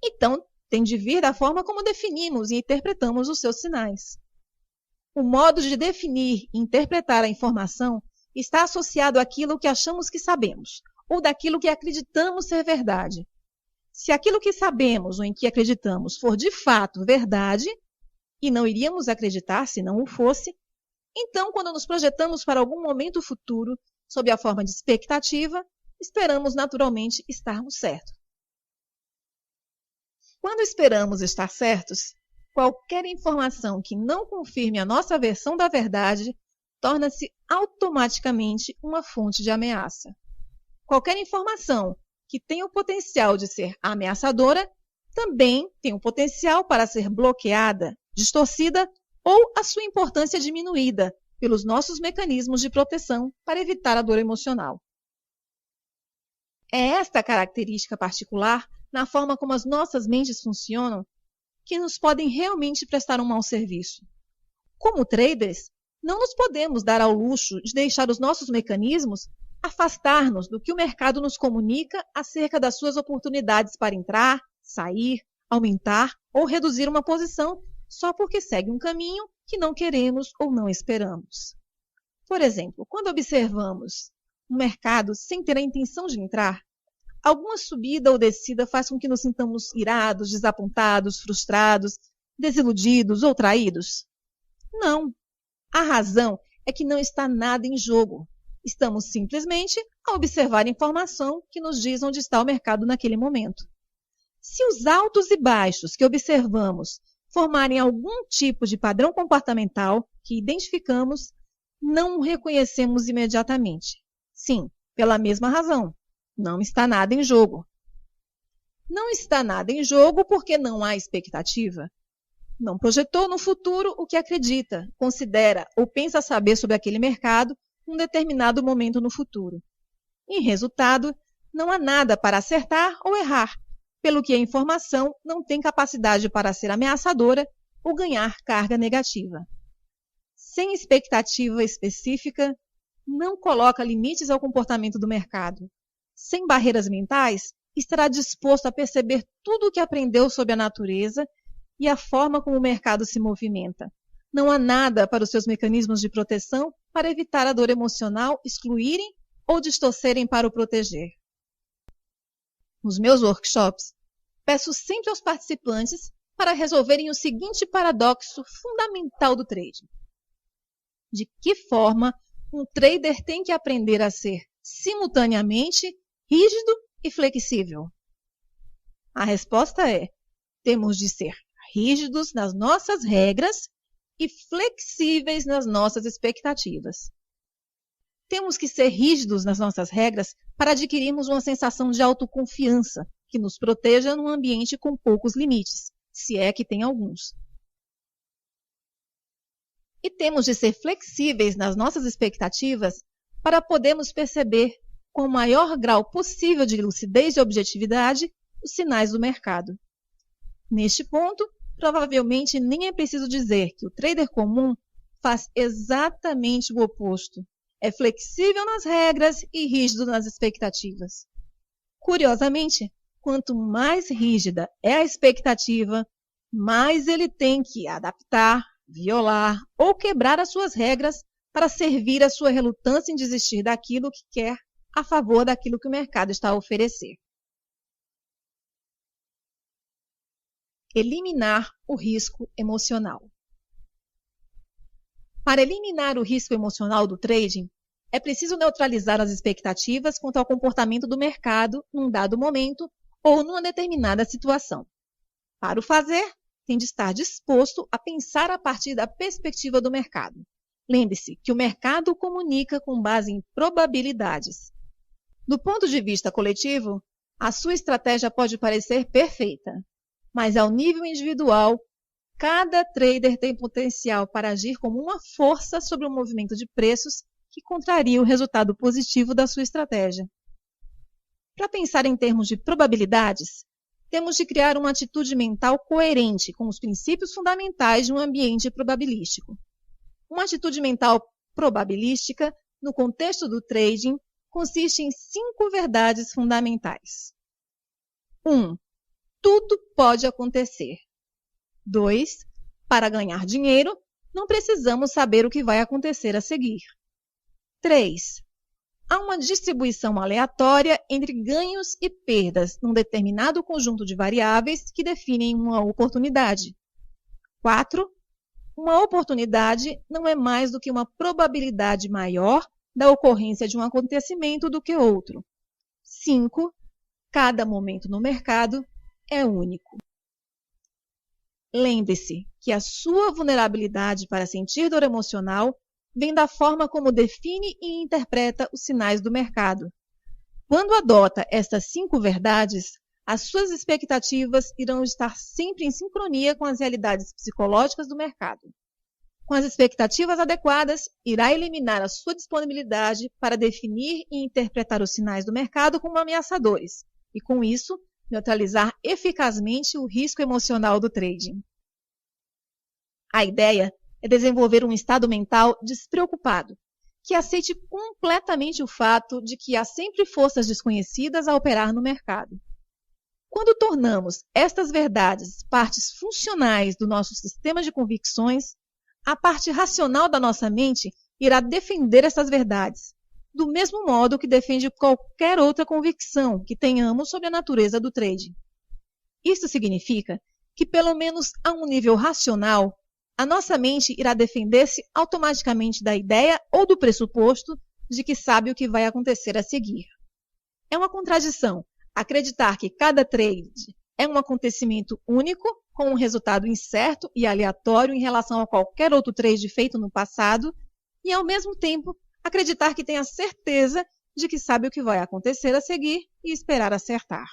então tem de vir da forma como definimos e interpretamos os seus sinais. O modo de definir e interpretar a informação está associado àquilo que achamos que sabemos, ou daquilo que acreditamos ser verdade. Se aquilo que sabemos ou em que acreditamos for de fato verdade, e não iríamos acreditar se não o fosse, então, quando nos projetamos para algum momento futuro, sob a forma de expectativa, esperamos naturalmente estarmos certos. Quando esperamos estar certos, qualquer informação que não confirme a nossa versão da verdade torna-se automaticamente uma fonte de ameaça. Qualquer informação que tenha o potencial de ser ameaçadora também tem o potencial para ser bloqueada, distorcida ou a sua importância diminuída pelos nossos mecanismos de proteção para evitar a dor emocional. É esta característica particular na forma como as nossas mentes funcionam que nos podem realmente prestar um mau serviço. Como traders, não nos podemos dar ao luxo de deixar os nossos mecanismos afastar-nos do que o mercado nos comunica acerca das suas oportunidades para entrar, sair, aumentar ou reduzir uma posição só porque segue um caminho que não queremos ou não esperamos. Por exemplo, quando observamos um mercado sem ter a intenção de entrar, alguma subida ou descida faz com que nos sintamos irados, desapontados, frustrados, desiludidos ou traídos? Não. A razão é que não está nada em jogo. Estamos simplesmente a observar a informação que nos diz onde está o mercado naquele momento. Se os altos e baixos que observamos formarem algum tipo de padrão comportamental que identificamos, não o reconhecemos imediatamente. Sim, pela mesma razão. Não está nada em jogo. Não está nada em jogo porque não há expectativa. Não projetou no futuro o que acredita, considera ou pensa saber sobre aquele mercado em um determinado momento no futuro. Em resultado, não há nada para acertar ou errar, pelo que a informação não tem capacidade para ser ameaçadora ou ganhar carga negativa. Sem expectativa específica, não coloca limites ao comportamento do mercado. Sem barreiras mentais, estará disposto a perceber tudo o que aprendeu sobre a natureza e a forma como o mercado se movimenta. Não há nada para os seus mecanismos de proteção para evitar a dor emocional excluírem ou distorcerem para o proteger. Nos meus workshops, peço sempre aos participantes para resolverem o seguinte paradoxo fundamental do trading. De que forma um trader tem que aprender a ser simultaneamente rígido e flexível? A resposta é: temos de ser rígidos nas nossas regras e flexíveis nas nossas expectativas. Temos que ser rígidos nas nossas regras para adquirirmos uma sensação de autoconfiança que nos proteja num ambiente com poucos limites, se é que tem alguns. E temos de ser flexíveis nas nossas expectativas para podermos perceber, com o maior grau possível de lucidez e objetividade, os sinais do mercado. Neste ponto, provavelmente nem é preciso dizer que o trader comum faz exatamente o oposto. É flexível nas regras e rígido nas expectativas. Curiosamente, quanto mais rígida é a expectativa, mais ele tem que adaptar, violar ou quebrar as suas regras para servir a sua relutância em desistir daquilo que quer a favor daquilo que o mercado está a oferecer. Eliminar o risco emocional. Para eliminar o risco emocional do trading, é preciso neutralizar as expectativas quanto ao comportamento do mercado num dado momento ou numa determinada situação. Para o fazer, tem de estar disposto a pensar a partir da perspectiva do mercado. Lembre-se que o mercado comunica com base em probabilidades. Do ponto de vista coletivo, a sua estratégia pode parecer perfeita, mas ao nível individual, cada trader tem potencial para agir como uma força sobre o movimento de preços que contraria o resultado positivo da sua estratégia. Para pensar em termos de probabilidades, temos de criar uma atitude mental coerente com os princípios fundamentais de um ambiente probabilístico. Uma atitude mental probabilística, no contexto do trading, consiste em 5 verdades fundamentais. 1. Tudo pode acontecer. 2. Para ganhar dinheiro, não precisamos saber o que vai acontecer a seguir. 3. Há uma distribuição aleatória entre ganhos e perdas num determinado conjunto de variáveis que definem uma oportunidade. 4. Uma oportunidade não é mais do que uma probabilidade maior da ocorrência de um acontecimento do que outro. 5. Cada momento no mercado é único. Lembre-se que a sua vulnerabilidade para sentir dor emocional vem da forma como define e interpreta os sinais do mercado. Quando adota estas 5 verdades, as suas expectativas irão estar sempre em sincronia com as realidades psicológicas do mercado. Com as expectativas adequadas, irá eliminar a sua disponibilidade para definir e interpretar os sinais do mercado como ameaçadores, e com isso, neutralizar eficazmente o risco emocional do trading. A ideia é desenvolver um estado mental despreocupado, que aceite completamente o fato de que há sempre forças desconhecidas a operar no mercado. Quando tornamos estas verdades partes funcionais do nosso sistema de convicções, a parte racional da nossa mente irá defender essas verdades, do mesmo modo que defende qualquer outra convicção que tenhamos sobre a natureza do trading. Isso significa que, pelo menos a um nível racional, a nossa mente irá defender-se automaticamente da ideia ou do pressuposto de que sabe o que vai acontecer a seguir. É uma contradição acreditar que cada trade é um acontecimento único, com um resultado incerto e aleatório em relação a qualquer outro trade feito no passado, e ao mesmo tempo acreditar que tem a certeza de que sabe o que vai acontecer a seguir e esperar acertar.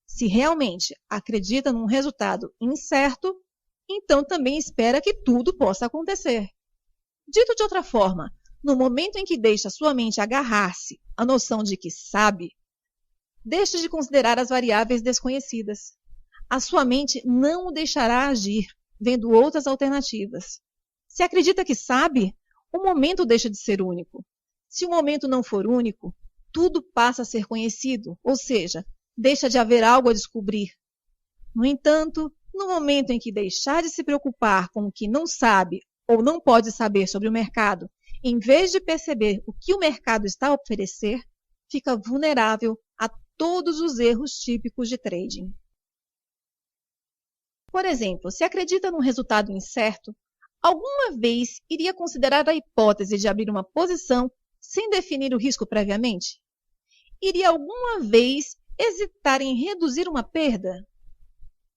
Se realmente acredita num resultado incerto, então também espera que tudo possa acontecer. Dito de outra forma, no momento em que deixa sua mente agarrar-se à noção de que sabe, deixe de considerar as variáveis desconhecidas. A sua mente não o deixará agir, vendo outras alternativas. Se acredita que sabe, o momento deixa de ser único. Se o momento não for único, tudo passa a ser conhecido, ou seja, deixa de haver algo a descobrir. No entanto, no momento em que deixar de se preocupar com o que não sabe ou não pode saber sobre o mercado em vez de perceber o que o mercado está a oferecer, fica vulnerável a todos os erros típicos de trading. Por exemplo, se acredita num resultado incerto, alguma vez iria considerar a hipótese de abrir uma posição sem definir o risco previamente? Iria alguma vez hesitar em reduzir uma perda?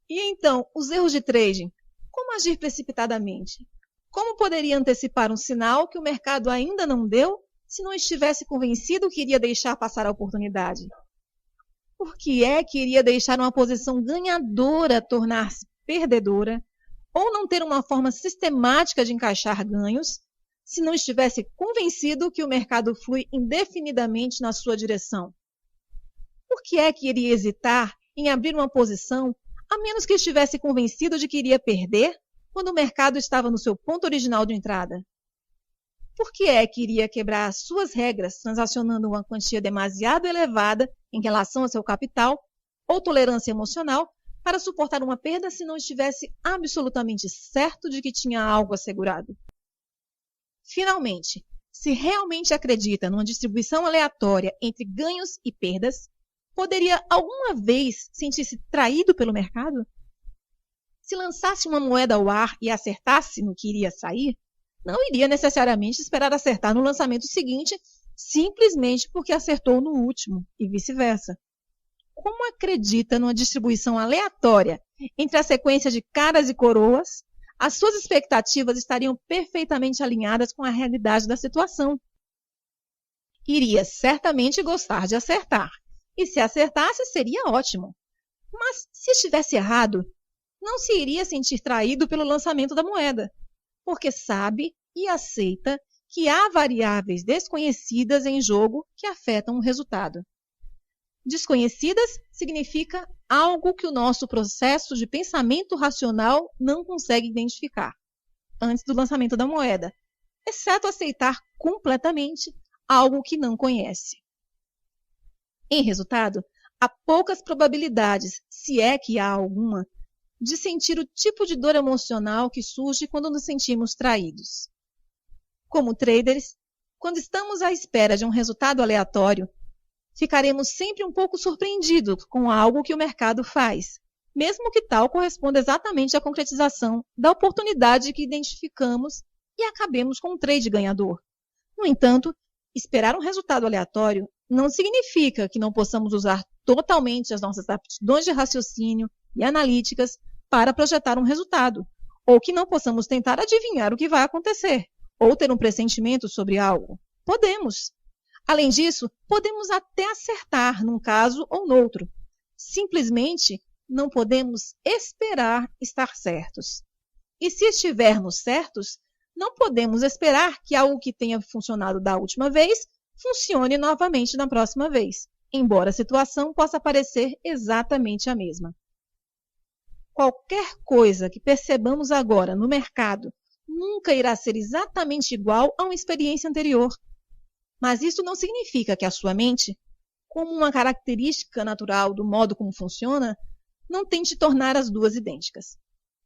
E então, os erros de trading, como agir precipitadamente? Como poderia antecipar um sinal que o mercado ainda não deu se não estivesse convencido que iria deixar passar a oportunidade? Por que é que iria deixar uma posição ganhadora tornar-se perdedora ou não ter uma forma sistemática de encaixar ganhos se não estivesse convencido que o mercado flui indefinidamente na sua direção? Por que é que iria hesitar em abrir uma posição a menos que estivesse convencido de que iria perder quando o mercado estava no seu ponto original de entrada? Por que é que iria quebrar as suas regras transacionando uma quantia demasiado elevada em relação ao seu capital ou tolerância emocional para suportar uma perda se não estivesse absolutamente certo de que tinha algo assegurado? Finalmente, se realmente acredita numa distribuição aleatória entre ganhos e perdas, poderia alguma vez sentir-se traído pelo mercado? Se lançasse uma moeda ao ar e acertasse no que iria sair, não iria necessariamente esperar acertar no lançamento seguinte, simplesmente porque acertou no último, e vice-versa. Como acredita numa distribuição aleatória entre a sequência de caras e coroas, as suas expectativas estariam perfeitamente alinhadas com a realidade da situação. Iria certamente gostar de acertar, e se acertasse seria ótimo. Mas se estivesse errado, não se iria sentir traído pelo lançamento da moeda, porque sabe e aceita que há variáveis desconhecidas em jogo que afetam o resultado. Desconhecidas significa algo que o nosso processo de pensamento racional não consegue identificar antes do lançamento da moeda, exceto aceitar completamente algo que não conhece. Em resultado, há poucas probabilidades, se é que há alguma, de sentir o tipo de dor emocional que surge quando nos sentimos traídos. Como traders, quando estamos à espera de um resultado aleatório, ficaremos sempre um pouco surpreendidos com algo que o mercado faz, mesmo que tal corresponda exatamente à concretização da oportunidade que identificamos e acabemos com um trade ganhador. No entanto, esperar um resultado aleatório não significa que não possamos usar totalmente as nossas aptidões de raciocínio e analíticas para projetar um resultado, ou que não possamos tentar adivinhar o que vai acontecer, ou ter um pressentimento sobre algo. Podemos. Além disso, podemos até acertar num caso ou noutro. Simplesmente não podemos esperar estar certos. E se estivermos certos, não podemos esperar que algo que tenha funcionado da última vez funcione novamente na próxima vez, embora a situação possa parecer exatamente a mesma. Qualquer coisa que percebamos agora no mercado nunca irá ser exatamente igual a uma experiência anterior. Mas isso não significa que a sua mente, como uma característica natural do modo como funciona, não tente tornar as duas idênticas.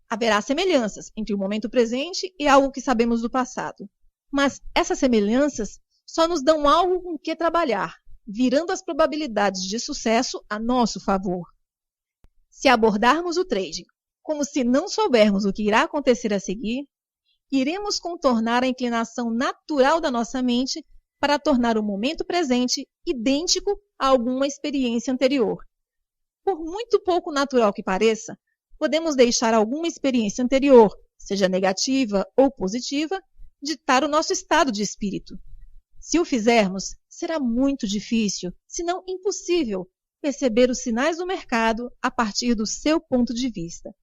Haverá semelhanças entre o momento presente e algo que sabemos do passado. Mas essas semelhanças só nos dão algo com que trabalhar, virando as probabilidades de sucesso a nosso favor. Se abordarmos o trading como se não soubermos o que irá acontecer a seguir, iremos contornar a inclinação natural da nossa mente para tornar o momento presente idêntico a alguma experiência anterior. Por muito pouco natural que pareça, podemos deixar alguma experiência anterior, seja negativa ou positiva, ditar o nosso estado de espírito. Se o fizermos, será muito difícil, se não impossível, perceber os sinais do mercado a partir do seu ponto de vista.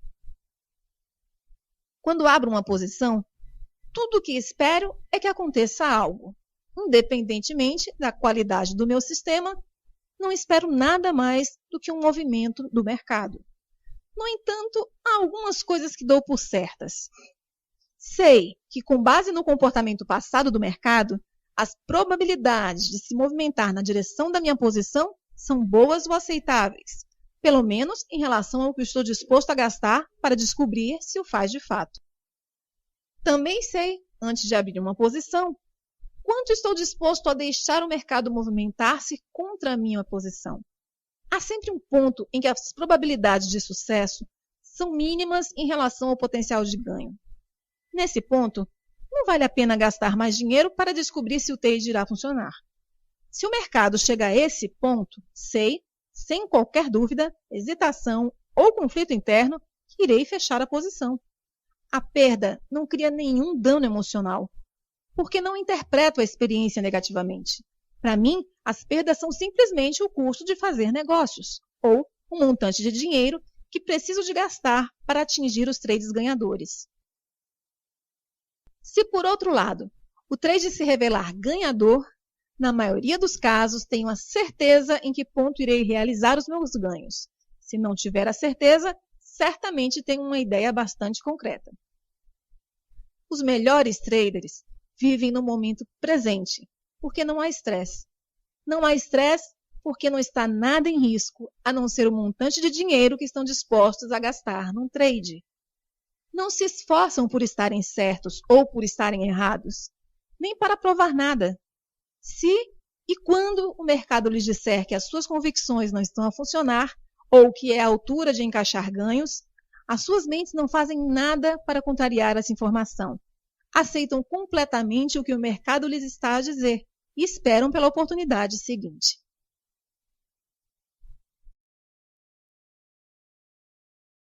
Quando abro uma posição, tudo o que espero é que aconteça algo. Independentemente da qualidade do meu sistema, não espero nada mais do que um movimento do mercado. No entanto, há algumas coisas que dou por certas. Sei que, com base no comportamento passado do mercado, as probabilidades de se movimentar na direção da minha posição são boas ou aceitáveis, pelo menos em relação ao que estou disposto a gastar para descobrir se o faz de fato. Também sei, antes de abrir uma posição, Quanto estou disposto a deixar o mercado movimentar-se contra a minha posição? Há sempre um ponto em que as probabilidades de sucesso são mínimas em relação ao potencial de ganho. Nesse ponto, não vale a pena gastar mais dinheiro para descobrir se o trade irá funcionar. Se o mercado chega a esse ponto, sei, sem qualquer dúvida, hesitação ou conflito interno, que irei fechar a posição. A perda não cria nenhum dano emocional, porque não interpreto a experiência negativamente. Para mim, as perdas são simplesmente o custo de fazer negócios, ou um montante de dinheiro que preciso de gastar para atingir os trades ganhadores. Se, por outro lado, o trade se revelar ganhador, na maioria dos casos tenho a certeza em que ponto irei realizar os meus ganhos. Se não tiver a certeza, certamente tenho uma ideia bastante concreta. Os melhores traders vivem no momento presente, porque não há estresse. Não há estresse porque não está nada em risco, a não ser o montante de dinheiro que estão dispostos a gastar num trade. Não se esforçam por estarem certos ou por estarem errados, nem para provar nada. Se e quando o mercado lhes disser que as suas convicções não estão a funcionar ou que é a altura de encaixar ganhos, as suas mentes não fazem nada para contrariar essa informação. Aceitam completamente o que o mercado lhes está a dizer e esperam pela oportunidade seguinte.